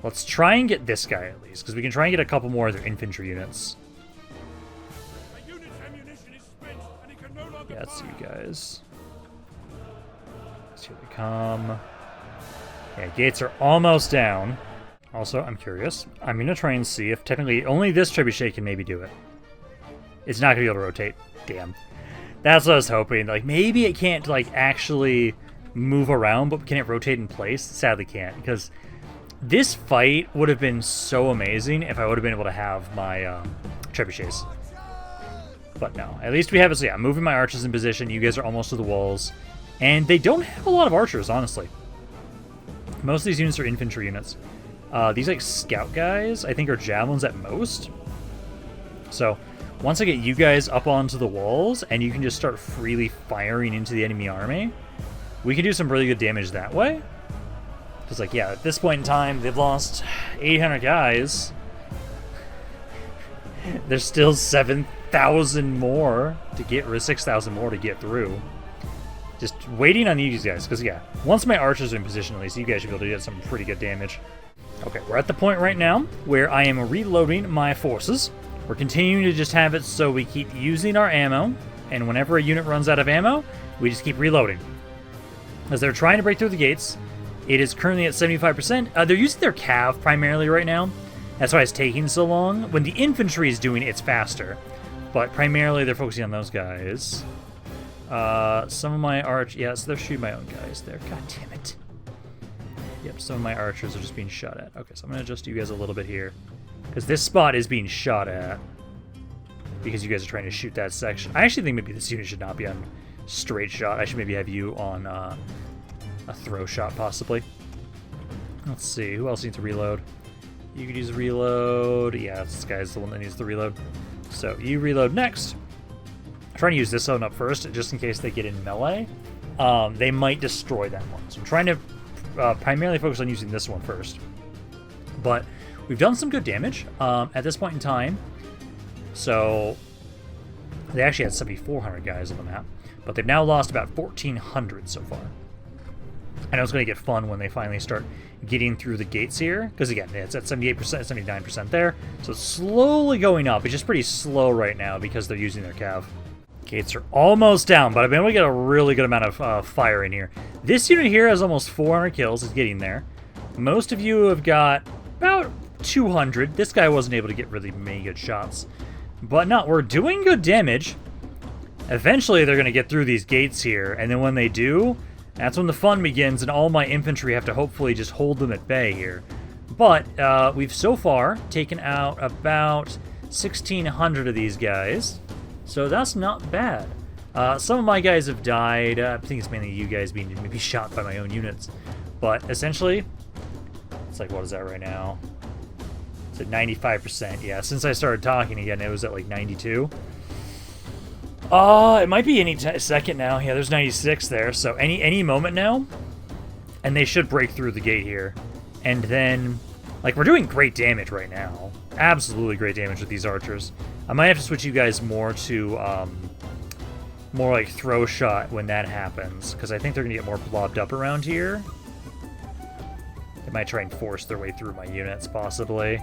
Let's try and get this guy at least, because we can try and get a couple more of their infantry units. Yeah, let's see you guys. So here they come. Yeah, gates are almost down. Also, I'm curious. I'm going to try and see if technically only this trebuchet can maybe do it. It's not going to be able to rotate. Damn. That's what I was hoping. Like, maybe it can't, like, actually move around, but can it rotate in place? Sadly can't, because this fight would have been so amazing if I would have been able to have my trebuchets. But no. At least we have it. So yeah, I'm moving my archers in position. You guys are almost to the walls. And they don't have a lot of archers, honestly. Most of these units are infantry units. These, like, scout guys, I think, are javelins at most. So once I get you guys up onto the walls and you can just start freely firing into the enemy army, we can do some really good damage that way. Because, like, yeah, at this point in time, they've lost 800 guys. There's still 7,000 more to get, or 6,000 more to get through. Just waiting on these guys, because, yeah, once my archers are in position, at least, you guys should be able to get some pretty good damage. Okay, we're at the point right now where I am reloading my forces. We're continuing to just have it so we keep using our ammo, and whenever a unit runs out of ammo, we just keep reloading. As they're trying to break through the gates, it is currently at 75%. They're using their cav primarily right now. That's why it's taking so long. When the infantry is doing it, it's faster. But primarily they're focusing on those guys. Some of my yes, they're shooting my own guys there. God damn it. Yep, some of my archers are just being shot at. Okay, so I'm going to adjust you guys a little bit here. Because this spot is being shot at. Because you guys are trying to shoot that section. I actually think maybe this unit should not be on straight shot. I should maybe have you on a throw shot, possibly. Let's see, who else needs to reload? You could use reload. Yeah, this guy's the one that needs to reload. So you reload next. I'm trying to use this one up first, just in case they get in melee. They might destroy that one. So I'm trying to primarily focus on using this one first. But we've done some good damage at this point in time. So they actually had 7,400 guys on the map. But they've now lost about 1,400 so far. I know it's going to get fun when they finally start getting through the gates here. Because again, it's at 78%, 79% there. So it's slowly going up. It's just pretty slow right now because they're using their cav. Gates are almost down, but I've been able to get a really good amount of fire in here. This unit here has almost 400 kills. It's getting there. Most of you have got about 200. This guy wasn't able to get really many good shots. But no, we're doing good damage. Eventually, they're going to get through these gates here. And then when they do, that's when the fun begins, and all my infantry have to hopefully just hold them at bay here. But we've so far taken out about 1,600 of these guys. So that's not bad. Some of my guys have died. I think it's mainly you guys being maybe shot by my own units. But essentially, it's like, what is that right now? It's at 95%. Yeah, since I started talking again, it was at like 92. It might be any second now. Yeah, there's 96 there. So any moment now, and they should break through the gate here. And then, like, we're doing great damage right now. Absolutely great damage with these archers. I might have to switch you guys more to more like throw shot when that happens, because I think they're gonna get more blobbed up around here. They might try and force their way through my units, possibly.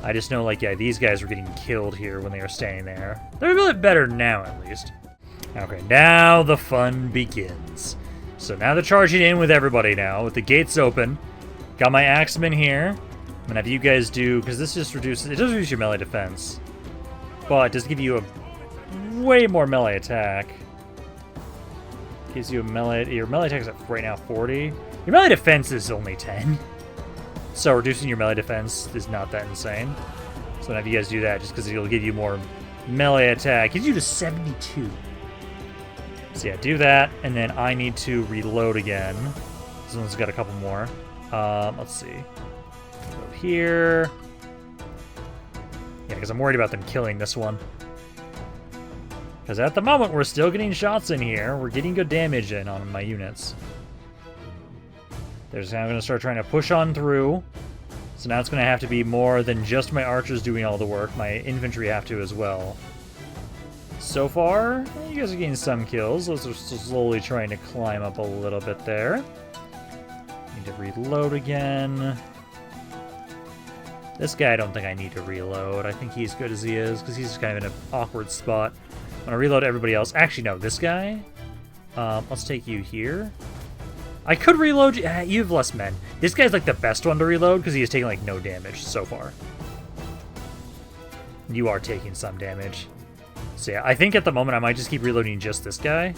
I just know, like, yeah, these guys were getting killed here when they were standing there. They're a bit better now, at least. Okay, now the fun begins. So now they're charging in with everybody now, with the gates open. Got my axemen here. I'm gonna have you guys do, because this just reduces, it does reduce your melee defense, but it does give you a way more melee attack. Gives you a melee, your melee attack is at right now 40. Your melee defense is only 10. So reducing your melee defense is not that insane. So I'm gonna have you guys do that just because it'll give you more melee attack. Gives you to 72. So yeah, do that, and then I need to reload again. This one's got a couple more. Let's see. Go here. Yeah, because I'm worried about them killing this one. Because at the moment, we're still getting shots in here. We're getting good damage in on my units. There's now going to start trying to push on through. So now it's going to have to be more than just my archers doing all the work. My infantry have to as well. So far, you guys are getting some kills. Those are slowly trying to climb up a little bit there. Need to reload again. This guy I don't think I need to reload. I think he's good as he is, because he's just kind of in an awkward spot. I'm going to reload everybody else. Actually, no, this guy. Let's take you here. I could reload you. You have less men. This guy's like the best one to reload, because he is taking like no damage so far. You are taking some damage. So yeah, I think at the moment I might just keep reloading just this guy.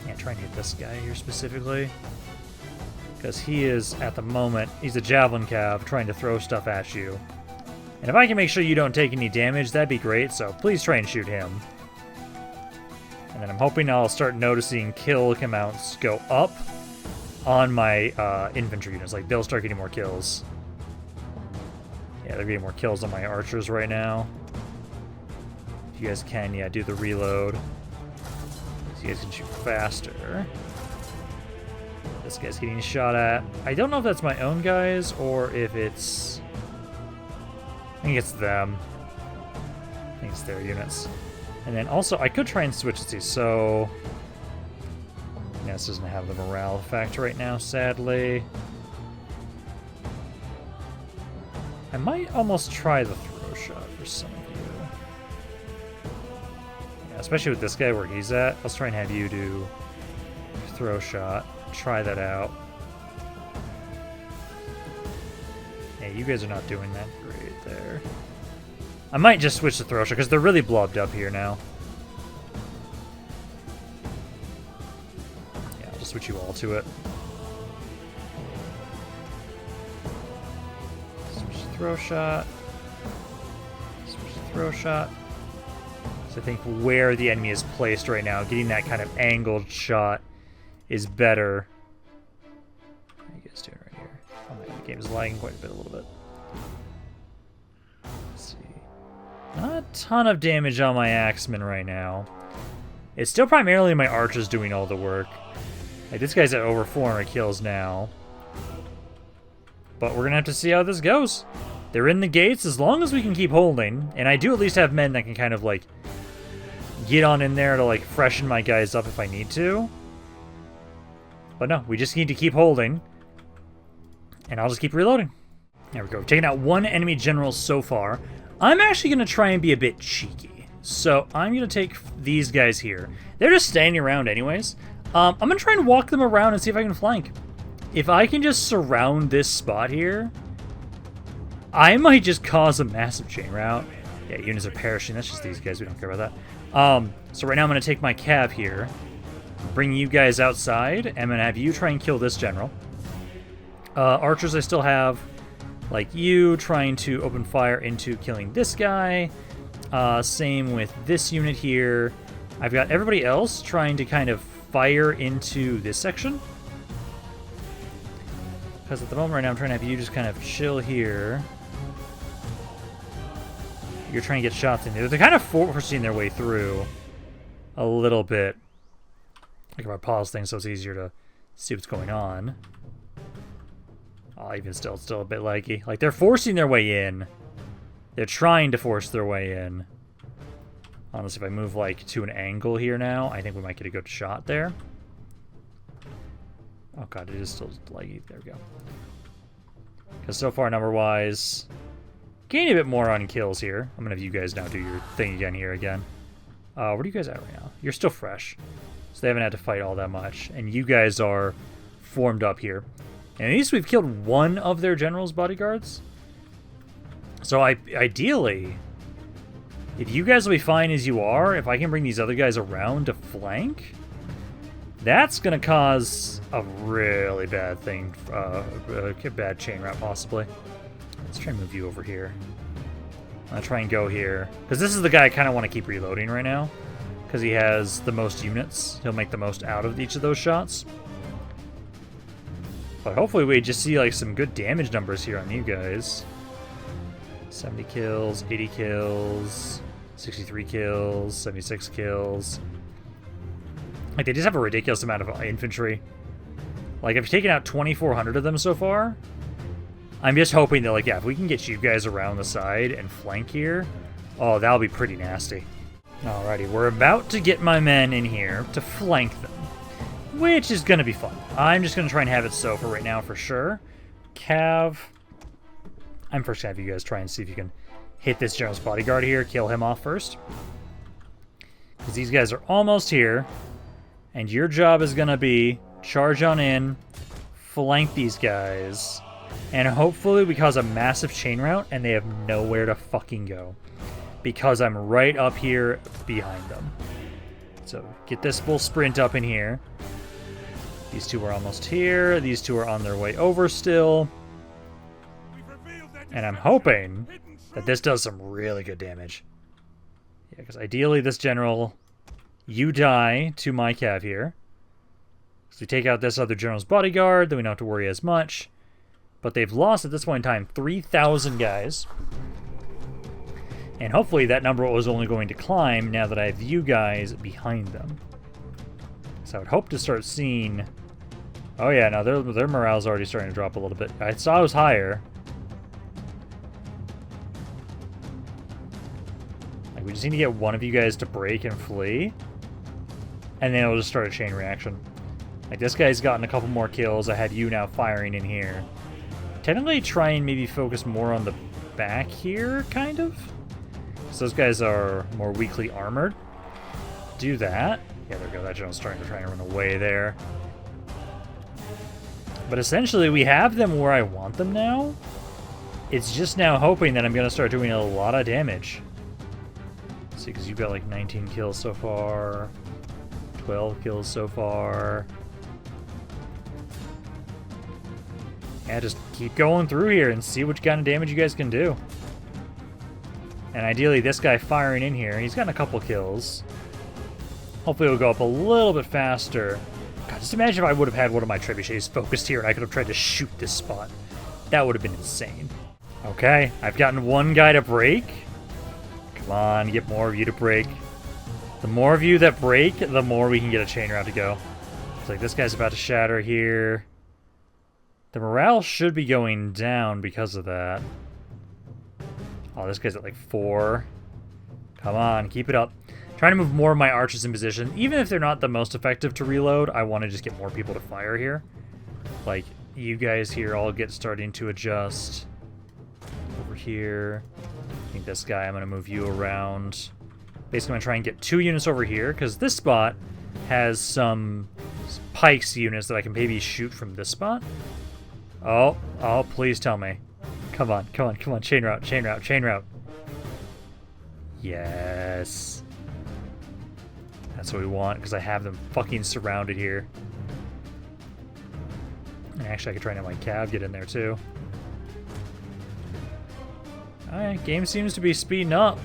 Yeah, try and hit this guy here specifically. Because he is, at the moment, he's a javelin cav trying to throw stuff at you. And if I can make sure you don't take any damage, that'd be great, so please try and shoot him. And then I'm hoping I'll start noticing kill amounts go up on my infantry units. Like, they'll start getting more kills. Yeah, they're getting more kills on my archers right now. If you guys can, yeah, do the reload. So you guys can shoot faster. This guy's getting shot at. I don't know if that's my own guys or if it's... I think it's them. I think it's their units. And then also, I could try and switch these, so... Yeah, this doesn't have the morale effect right now, sadly. I might almost try the throw shot for some of you. Yeah, especially with this guy where he's at. Let's try and have you do throw shot. Try that out. Yeah, you guys are not doing that great there. I might just switch to throw shot because they're really blobbed up here now. Yeah, I'll just switch you all to it. Switch to throw shot. Switch to throw shot. So I think where the enemy is placed right now, getting that kind of angled shot is better. What are you guys doing right here? Oh my god, the game is lagging quite a bit, a little bit. Let's see. Not a ton of damage on my axemen right now. It's still primarily my archers doing all the work. Like, this guy's at over 400 kills now. But we're gonna have to see how this goes. They're in the gates as long as we can keep holding. And I do at least have men that can kind of, like, get on in there to, like, freshen my guys up if I need to. But no, we just need to keep holding. And I'll just keep reloading. There we go. We've taken out one enemy general so far. I'm actually going to try and be a bit cheeky. So I'm going to take these guys here. They're just standing around anyways. I'm going to try and walk them around and see if I can flank. If I can just surround this spot here, I might just cause a massive chain route. Yeah, units are perishing. That's just these guys. We don't care about that. So right now I'm going to take my cav here. Bring you guys outside. I'm going to have you try and kill this general. Archers I still have, like you, trying to open fire into killing this guy. Same with this unit here. I've got everybody else trying to kind of fire into this section. Because at the moment right now, I'm trying to have you just kind of chill here. You're trying to get shots in there. They're kind of forcing their way through a little bit. Like if I pause things so it's easier to see what's going on. Oh, even still, it's still a bit laggy. Like, they're forcing their way in. They're trying to force their way in. Honestly, if I move, like, to an angle here now, I think we might get a good shot there. Oh, God, it is still laggy. There we go. Because so far, number-wise, gaining a bit more on kills here. I'm going to have you guys now do your thing again here again. Where are you guys at right now? You're still fresh. So they haven't had to fight all that much. And you guys are formed up here. And at least we've killed one of their general's bodyguards. So ideally, if you guys will be fine as you are, if I can bring these other guys around to flank, that's going to cause a really bad thing, a bad chain route possibly. Let's try and move you over here. I'm going to try and go here. Because this is the guy I kind of want to keep reloading right now. Because he has the most units. He'll make the most out of each of those shots. But hopefully we just see like some good damage numbers here on you guys. 70 kills, 80 kills, 63 kills, 76 kills. Like, they just have a ridiculous amount of infantry. Like, I've taken out 2,400 of them so far. I'm just hoping that, like, yeah, if we can get you guys around the side and flank here, oh, that'll be pretty nasty. Alrighty, we're about to get my men in here to flank them, which is going to be fun. I'm just going to try and have it so for right now for sure. Cav. I'm first going to have you guys try and see if you can hit this general's bodyguard here, kill him off first. Because these guys are almost here. And your job is going to be charge on in, flank these guys, and hopefully we cause a massive chain route and they have nowhere to fucking go. Because I'm right up here behind them. So get this full sprint up in here. These two are almost here. These two are on their way over still. And I'm hoping that this does some really good damage. Yeah, because ideally this general, you die to my cav here. So we take out this other general's bodyguard, then we don't have to worry as much. But they've lost at this point in time 3,000 guys. And hopefully that number was only going to climb now that I have you guys behind them. So I would hope to start seeing... Oh yeah, no, their morale's already starting to drop a little bit. I saw it was higher. Like, we just need to get one of you guys to break and flee. And then it'll just start a chain reaction. Like, this guy's gotten a couple more kills. I had you now firing in here. Technically try and maybe focus more on the back here, kind of. So those guys are more weakly armored. Do that. Yeah, there we go. That general's starting to try and run away there. But essentially, we have them where I want them now. It's just now hoping that I'm going to start doing a lot of damage. Let's see, because you've got like 19 kills so far. 12 kills so far. Yeah, just keep going through here and see what kind of damage you guys can do. And ideally, this guy firing in here, he's gotten a couple kills. Hopefully it'll go up a little bit faster. God, just imagine if I would have had one of my trebuchets focused here and I could have tried to shoot this spot. That would have been insane. Okay, I've gotten one guy to break. Come on, get more of you to break. The more of you that break, the more we can get a chain route to go. It's like this guy's about to shatter here. The morale should be going down because of that. Oh, this guy's at like 4. Come on, keep it up. Trying to move more of my archers in position. Even if they're not the most effective to reload, I want to just get more people to fire here. Like, you guys here all get starting to adjust. Over here. I think this guy, I'm going to move you around. Basically, I'm going to try and get 2 units over here, because this spot has some pikes units that I can maybe shoot from this spot. Oh, please tell me. Come on, come on, come on. Chain route, chain route, chain route. Yes. That's what we want, because I have them fucking surrounded here. And actually, I could try and have my cav get in there, too. Alright, game seems to be speeding up.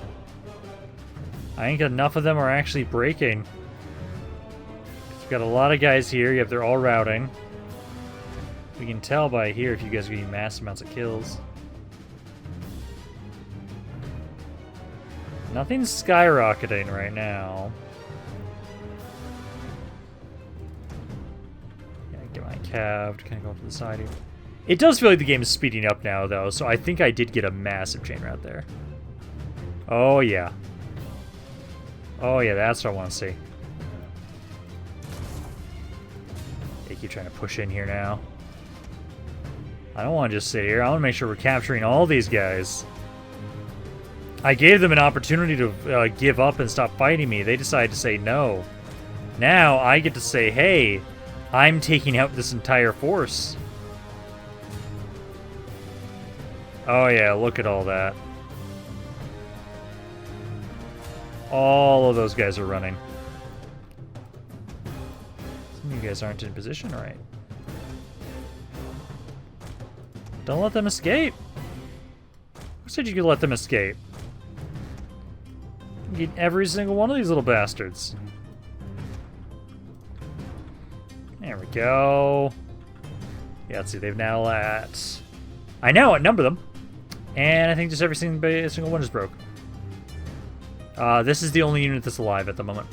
I think enough of them are actually breaking. We've got a lot of guys here. Yep, they're all routing. We can tell by here if you guys are getting massive amounts of kills. Nothing's skyrocketing right now. Yeah, get my cav to kind of go up to the side here. It does feel like the game is speeding up now, though, so I think I did get a massive chain route there. Oh, yeah. Oh, yeah, that's what I want to see. They keep trying to push in here now. I don't want to just sit here. I want to make sure we're capturing all these guys. I gave them an opportunity to give up and stop fighting me. They decided to say no. Now I get to say, hey, I'm taking out this entire force. Oh yeah, look at all that. All of those guys are running. Some of you guys aren't in position right. Don't let them escape. Who said you could let them escape? Get every single one of these little bastards. There we go. Yeah, let's see. They've now at... I now outnumber them. And I think just every single one is broke. This is the only unit that's alive at the moment.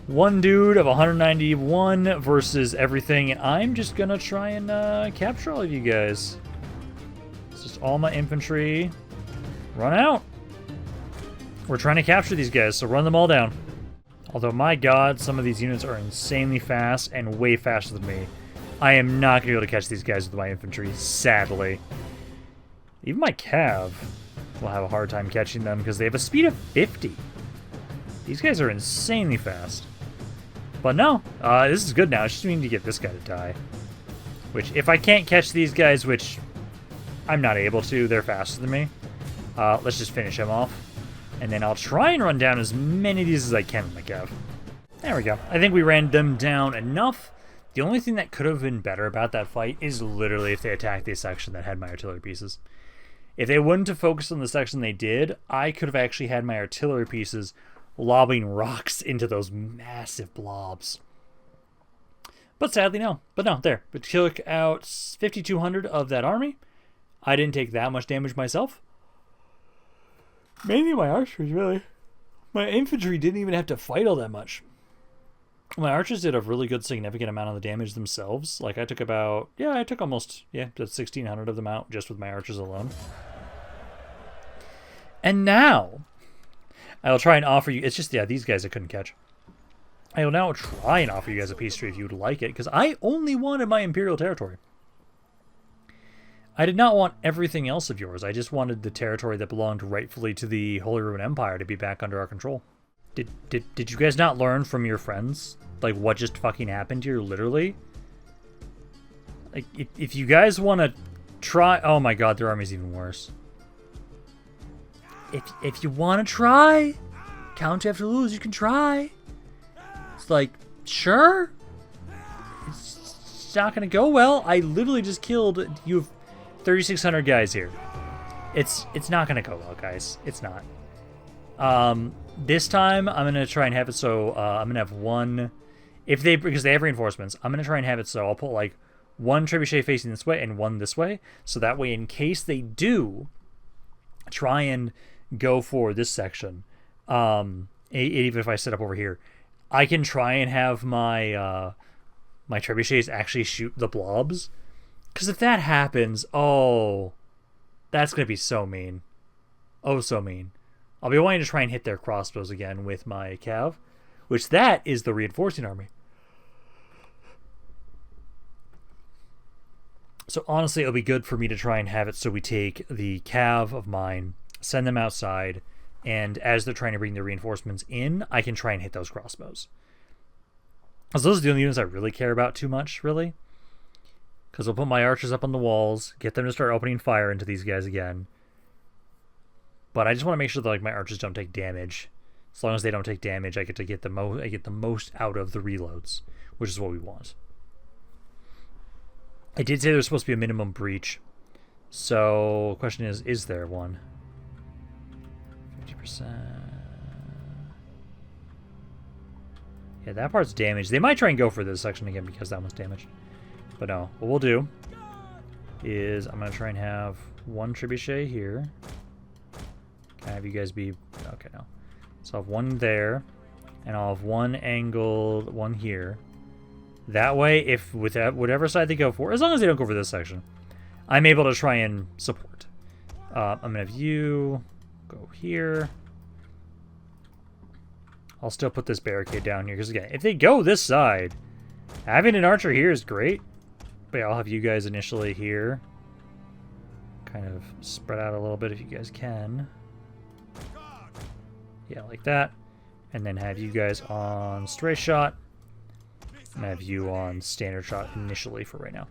One dude of 191 versus everything. And I'm just going to try and capture all of you guys. It's just all my infantry. Run out. We're trying to capture these guys, so run them all down. Although, my god, some of these units are insanely fast and way faster than me. I am not going to be able to catch these guys with my infantry, sadly. Even my cav will have a hard time catching them because they have a speed of 50. These guys are insanely fast. But no, this is good now. I just need to get this guy to die. Which, if I can't catch these guys, which I'm not able to, they're faster than me. Let's just finish him off. And then I'll try and run down as many of these as I can with my cav. There we go. I think we ran them down enough. The only thing that could have been better about that fight is literally if they attacked the section that had my artillery pieces. If they wouldn't have focused on the section they did, I could have actually had my artillery pieces lobbing rocks into those massive blobs. But sadly, no. But no, there. We took out 5,200 of that army. I didn't take that much damage myself. Mainly my archers, really. My infantry didn't even have to fight all that much. My archers did a really good significant amount of the damage themselves. Like, I took about... Yeah, I took almost... Yeah, 1,600 of them out just with my archers alone. And now, I'll try and offer you... It's just, yeah, these guys I couldn't catch. I will now try and offer you guys a peace treaty if you would like it, because I only wanted my imperial territory. I did not want everything else of yours. I just wanted the territory that belonged rightfully to the Holy Roman Empire to be back under our control. Did you guys not learn from your friends? Like, what just fucking happened here, literally? Like, if you guys want to try... Oh my god, their army's even worse. If you want to try, count after lose, you can try. It's like, sure. It's not going to go well. I literally just killed... You have 3,600 guys here. It's not going to go well, guys. It's not. This time, I'm going to try and have it so I'm going to have one... Because they have reinforcements, I'm going to try and have it so I'll put, like, one trebuchet facing this way and one this way. So that way, in case they do try and go for this section, even if I set up over here, I can try and have my my trebuchets actually shoot the blobs. Because if that happens, oh, that's going to be so mean. Oh, so mean. I'll be wanting to try and hit their crossbows again with my cav, which that is the reinforcing army. So honestly, it'll be good for me to try and have it so we take the cav of mine, send them outside, and as they're trying to bring the reinforcements in, I can try and hit those crossbows. Because those are the only units I really care about too much, really. Because I'll put my archers up on the walls, get them to start opening fire into these guys again. But I just want to make sure that, like, my archers don't take damage. As long as they don't take damage, I get to get the most out of the reloads, which is what we want. I did say there's supposed to be a minimum breach. So, the question is there one? 50%. Yeah, that part's damaged. They might try and go for this section again because that one's damaged. But no, what we'll do is I'm going to try and have one trebuchet here. Can I have you guys be... Okay, no. So I'll have one there, and I'll have one angled one here. That way, if with whatever side they go for, as long as they don't go for this section, I'm able to try and support. I'm going to have you go here. I'll still put this barricade down here, because again, if they go this side, having an archer here is great. But yeah, I'll have you guys initially here. Kind of spread out a little bit if you guys can. Yeah, like that. And then have you guys on stray shot. And have you on standard shot initially for right now.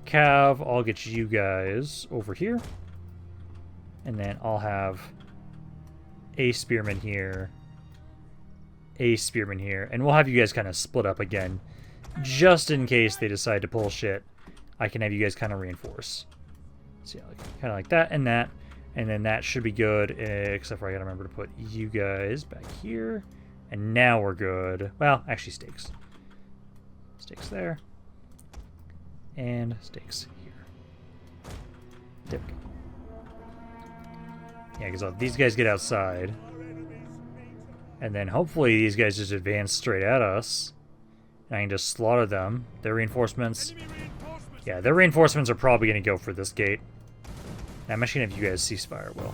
Cav, I'll get you guys over here. And then I'll have a spearman here. A spearman here. And we'll have you guys kind of split up again. Just in case they decide to pull shit. I can have you guys kind of reinforce. So yeah, kind of like that and that. And then that should be good. Except for I gotta remember to put you guys back here. And now we're good. Well, actually stakes. Stakes there. And stakes here. There we go. Yeah, because these guys get outside. And then hopefully these guys just advance straight at us. And I can just slaughter them. Their reinforcements... Yeah, their reinforcements are probably going to go for this gate. And I'm actually going to have you guys ceasefire, Will.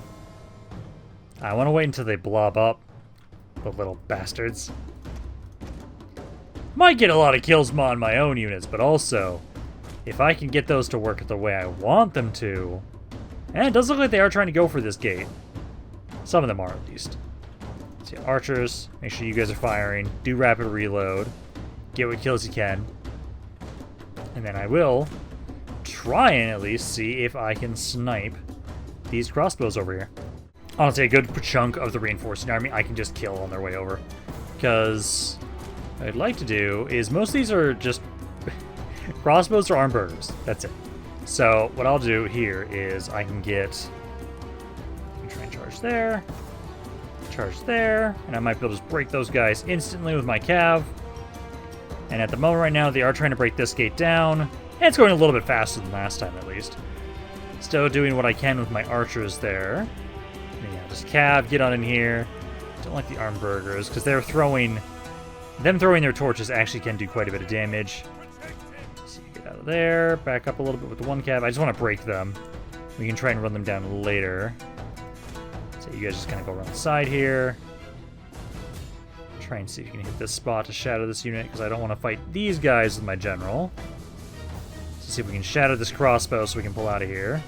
I want to wait until they blob up. The little bastards. Might get a lot of kills on my own units, but also, if I can get those to work the way I want them to... And it does look like they are trying to go for this gate. Some of them are, at least. So yeah, archers, make sure you guys are firing. Do rapid reload. Get what kills you can. And then I will try and at least see if I can snipe these crossbows over here. Honestly, a good chunk of the reinforcing army I can just kill on their way over. Because what I'd like to do is most of these are just crossbows or armed burgers. That's it. So what I'll do here is I can get... try and charge there. Charge there. And I might be able to just break those guys instantly with my cav. And at the moment right now, they are trying to break this gate down. And it's going a little bit faster than last time, at least. Still doing what I can with my archers there. And yeah, just cav, get on in here. Don't like the armed burgers, because they're throwing... Them throwing their torches actually can do quite a bit of damage. So you get out of there, back up a little bit with the one cav. I just want to break them. We can try and run them down later. So you guys just kind of go around the side here. Try and see if you can hit this spot to shadow this unit, because I don't want to fight these guys with my general. Let's see if we can shadow this crossbow so we can pull out of here.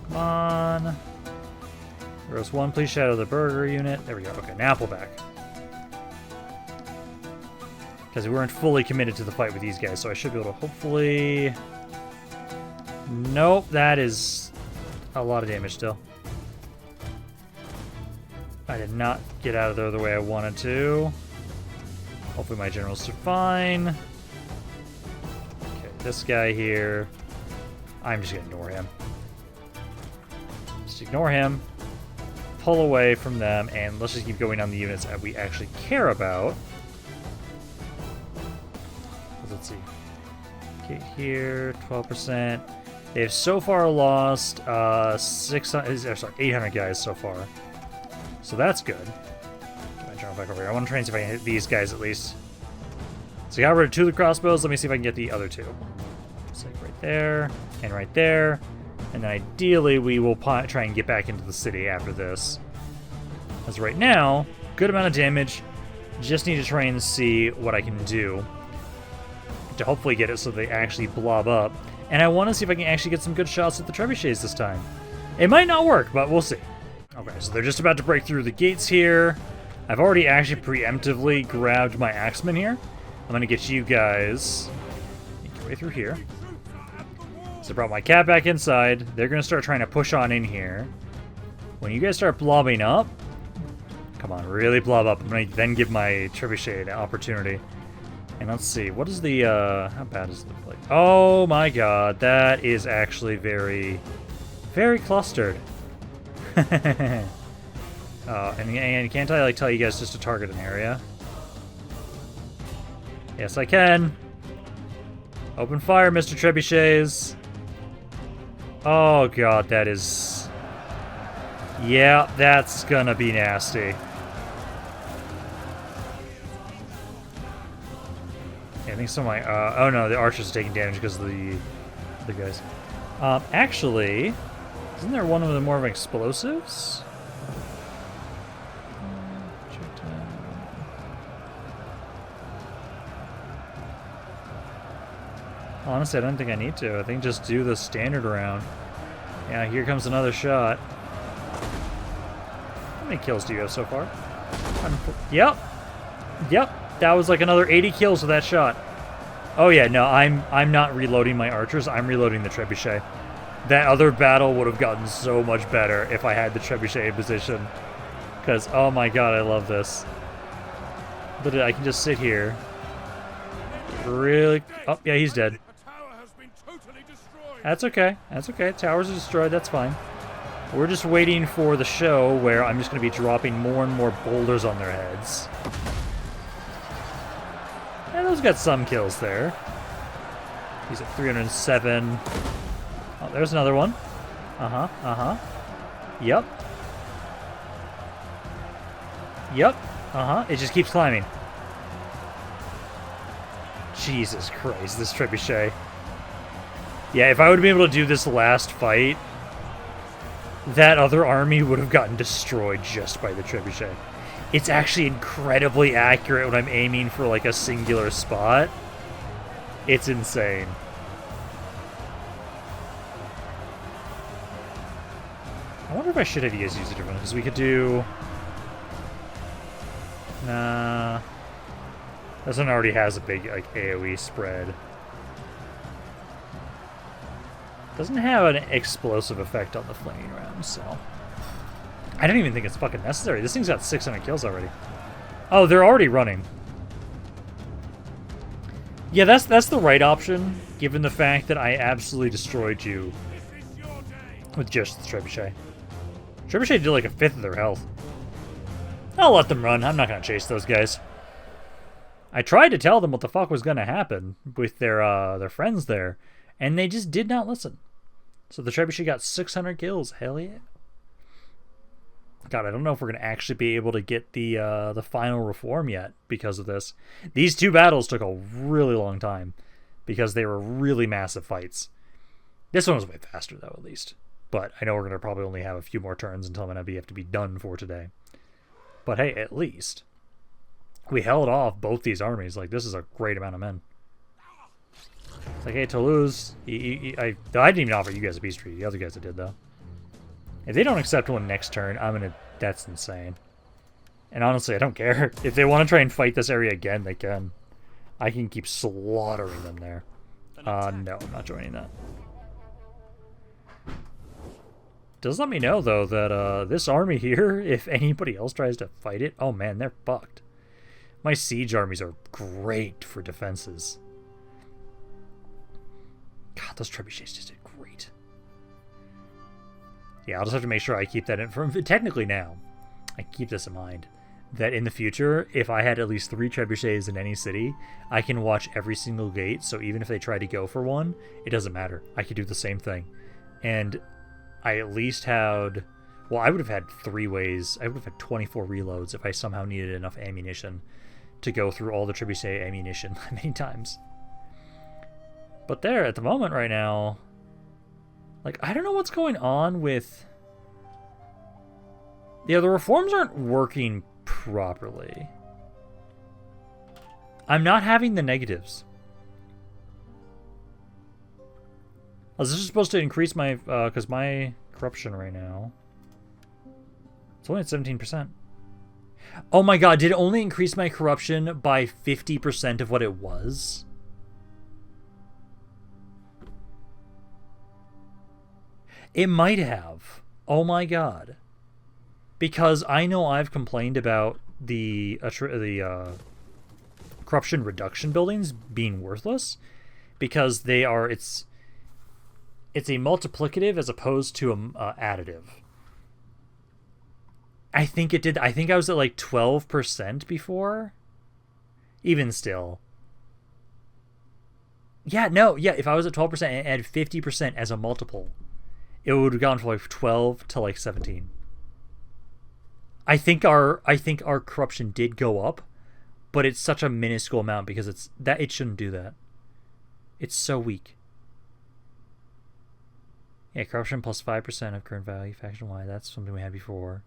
Come on. Roast one, please shadow the burger unit. There we go. Okay, now pull back. Because we weren't fully committed to the fight with these guys, so I should be able to hopefully... Nope, that is a lot of damage still. I did not get out of there the way I wanted to. Hopefully my generals are fine. Okay, this guy here. I'm just going to ignore him. Just ignore him. Pull away from them, and let's just keep going on the units that we actually care about. Let's see. Okay, here, 12%. They've so far lost 800 guys so far. So that's good. Get my general back over here. I want to try and see if I can hit these guys at least. So I got rid of 2 of the crossbows. Let me see if I can get the other 2. So like right there and right there. And then ideally we will try and get back into the city after this. As right now, good amount of damage. Just need to try and see what I can do to hopefully get it so they actually blob up. And I want to see if I can actually get some good shots with the trebuchets this time. It might not work, but we'll see. Okay, so they're just about to break through the gates here. I've already actually preemptively grabbed my axemen here. I'm going to get you guys... Make your way through here. So I brought my cat back inside. They're going to start trying to push on in here. When you guys start blobbing up... Come on, really blob up. I'm going to then give my trebuchet an opportunity. And let's see, what is the... how bad is the plate? Oh my god, that is actually very, very clustered. And can't I tell you guys just to target an area? Yes, I can. Open fire, Mr. Trebuchets. Oh god, that is... Yeah, that's gonna be nasty. Yeah, I think some of my... oh no, the archers are taking damage because of the guys. Actually, isn't there one of the more of explosives? Honestly, I don't think I need to. I think just do the standard round. Yeah, here comes another shot. How many kills do you have so far? Yep. Yep. That was like another 80 kills with that shot. Oh yeah, no, I'm not reloading my archers. I'm reloading the trebuchet. That other battle would have gotten so much better if I had the trebuchet in position. Because, oh my god, I love this. But I can just sit here. Really? Oh, yeah, he's dead. That's okay. That's okay. Towers are destroyed. That's fine. We're just waiting for the show where I'm just going to be dropping more and more boulders on their heads. And those got some kills there. He's at 307. Oh, there's another one. Uh-huh. Uh-huh. Yep. Yep. Uh-huh. It just keeps climbing. Jesus Christ, this trebuchet. Yeah, if I would have been able to do this last fight, that other army would have gotten destroyed just by the trebuchet. It's actually incredibly accurate when I'm aiming for like a singular spot. It's insane. I wonder if I should have you guys use a different one, because we could do... Nah. This one already has a big like AoE spread. Doesn't have an explosive effect on the flaming rounds, so... I don't even think it's fucking necessary. This thing's got 600 kills already. Oh, they're already running. Yeah, that's the right option, given the fact that I absolutely destroyed you with just the trebuchet. Trebuchet did like a fifth of their health. I'll let them run. I'm not gonna chase those guys. I tried to tell them what the fuck was gonna happen with their friends there, and they just did not listen. So the trebuchet got 600 kills. Hell yeah. God, I don't know if we're gonna actually be able to get the final reform yet because of this. These two battles took a really long time because they were really massive fights. This one was way faster though, at least. But I know we're gonna probably only have a few more turns until I'm gonna have to be done for today. But hey, at least we held off both these armies. Like, this is a great amount of men. It's like, hey, Toulouse, I didn't even offer you guys a peace treaty. The other guys did, though. If they don't accept one next turn, I'm gonna... That's insane. And honestly, I don't care. If they want to try and fight this area again, they can. I can keep slaughtering them there. No, I'm not joining that. Does let me know, though, that this army here, if anybody else tries to fight it, oh man, they're fucked. My siege armies are great for defenses. God, those trebuchets just did great. Yeah, I'll just have to make sure I keep that in. Technically now, I keep this in mind, that in the future, if I had at least 3 trebuchets in any city, I can watch every single gate, so even if they try to go for one, it doesn't matter. I could do the same thing. And I at least had... Well, I would have had 3 ways. I would have had 24 reloads if I somehow needed enough ammunition to go through all the trebuchet ammunition many times. But there, at the moment right now, like, I don't know what's going on with... Yeah, the reforms aren't working properly. I'm not having the negatives. Oh, this is supposed to increase my, because my corruption right now, it's only at 17%. Oh my god, did it only increase my corruption by 50% of what it was? It might have. Oh my god. Because I know I've complained about the corruption reduction buildings being worthless because they are, it's a multiplicative as opposed to a additive. I think it did. I think I was at like 12% before. Even still. Yeah, no, yeah, if I was at 12% and add 50% as a multiple, it would have gone from like 12 to like 17. I think our corruption did go up, but it's such a minuscule amount because it shouldn't do that. It's so weak. Yeah, corruption plus 5% of current value, faction Y. That's something we had before.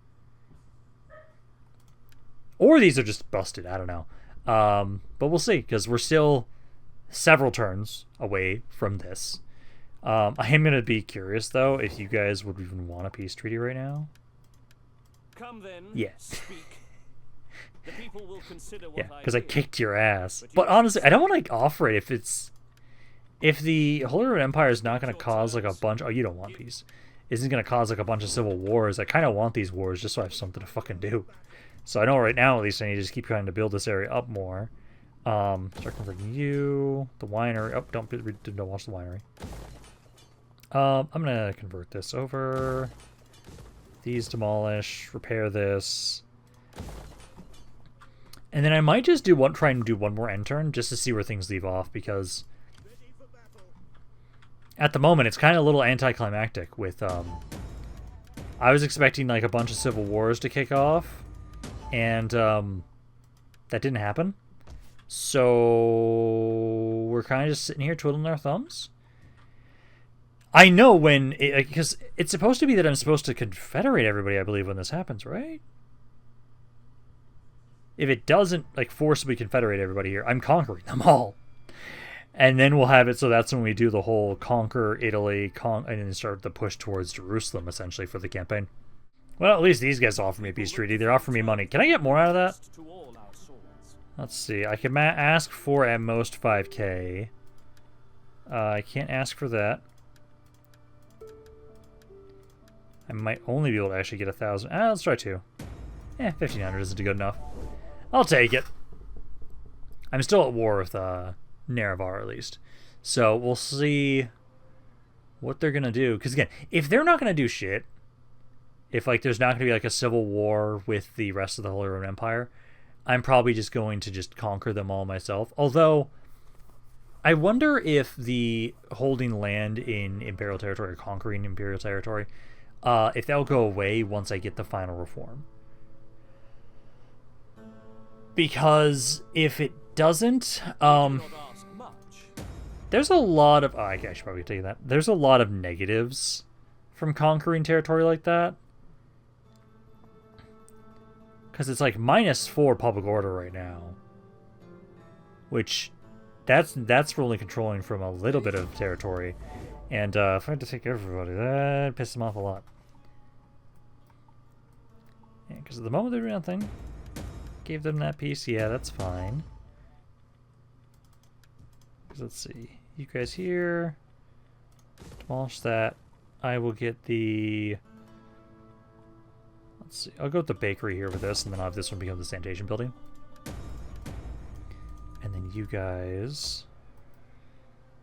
Or these are just busted. I don't know. But we'll see, because we're still several turns away from this. I am going to be curious, though, if you guys would even want a peace treaty right now. Come then. Yes. Speak. The people will consider what Yeah, because I did. kicked your ass. But honestly, I don't want to like offer it if the Holy Roman Empire is not going to cause like a bunch. Oh, you don't want peace. Isn't going to cause like a bunch of civil wars. I kind of want these wars just so I have something to fucking do. So I know right now at least I need to just keep trying to build this area up more. Start converting you, the winery. Oh, don't watch the winery. I'm gonna convert this over. These demolish, repair this. And then I might just try and do one more end turn just to see where things leave off, because at the moment it's kind of a little anticlimactic with I was expecting like a bunch of civil wars to kick off, and that didn't happen. So we're kind of just sitting here twiddling our thumbs. I know because it's supposed to be that I'm supposed to confederate everybody, I believe, when this happens, right? If it doesn't like forcibly confederate everybody here, I'm conquering them all. And then we'll have it so that's when we do the whole conquer Italy, and then start the push towards Jerusalem, essentially, for the campaign. Well, at least these guys offer me a peace treaty. They're offering me money. Can I get more out of that? To all our swords. Let's see. I can ask for at most 5k. I can't ask for that. I might only be able to actually get 1,000. Let's try 2. 1,500 isn't good enough. I'll take it. I'm still at war with Nerevar, at least. So we'll see what they're going to do. Because again, if they're not going to do shit, if like there's not going to be like a civil war with the rest of the Holy Roman Empire, I'm probably just going to just conquer them all myself. Although, I wonder if the holding land in Imperial territory, or conquering Imperial territory, if that'll go away once I get the final reform. Because if it doesn't, there's a lot of... I should probably tell you that. There's a lot of negatives from conquering territory like that. Because it's like -4 public order right now. Which, that's for only controlling from a little bit of territory. And if I had to take everybody, that pisses them off a lot. Yeah, because at the moment they're doing nothing. Gave them that piece. Yeah, that's fine. Let's see. You guys here. Demolish that. I will get the... Let's see. I'll go with the bakery here with this, and then I'll have this one become the sanitation building. And then you guys...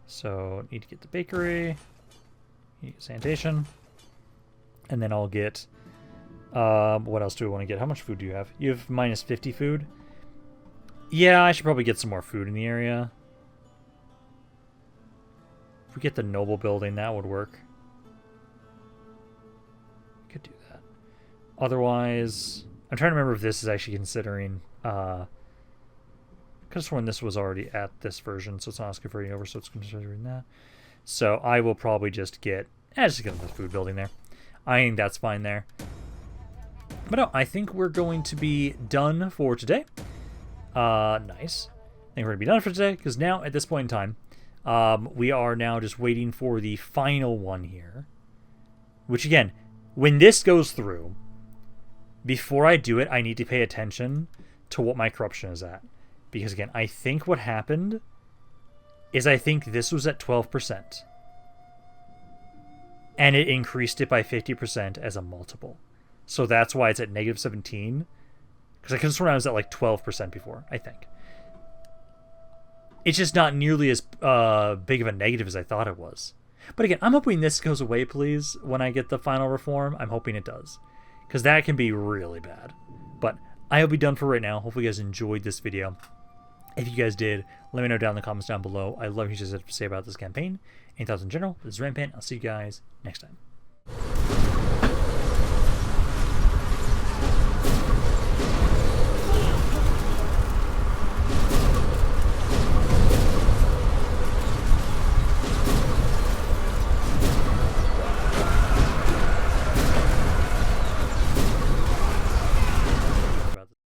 So, need to get the bakery. Need sanitation. And then I'll get... what else do I want to get? How much food do you have? You have -50 food? Yeah, I should probably get some more food in the area. If we get the noble building, that would work. Could do that. Otherwise, I'm trying to remember if this is actually considering... I could have sworn this was already at this version, so it's not converting over, so it's considering that. So I will probably just get... just get the food building there. I think that's fine there. But no, I think we're going to be done for today. Nice. I think we're going to be done for today, because now, at this point in time, we are now just waiting for the final one here. Which, again, when this goes through, before I do it, I need to pay attention to what my corruption is at. Because, again, I think what happened is I think this was at 12%. And it increased it by 50% as a multiple. So that's why it's at -17. Because I could have sworn I was at like 12% before, I think. It's just not nearly as big of a negative as I thought it was. But again, I'm hoping this goes away, please, when I get the final reform. I'm hoping it does. Because that can be really bad. But I'll be done for right now. Hopefully you guys enjoyed this video. If you guys did, let me know down in the comments down below. I love what you guys have to say about this campaign. Any thoughts in general? This is Rampaned. I'll see you guys next time.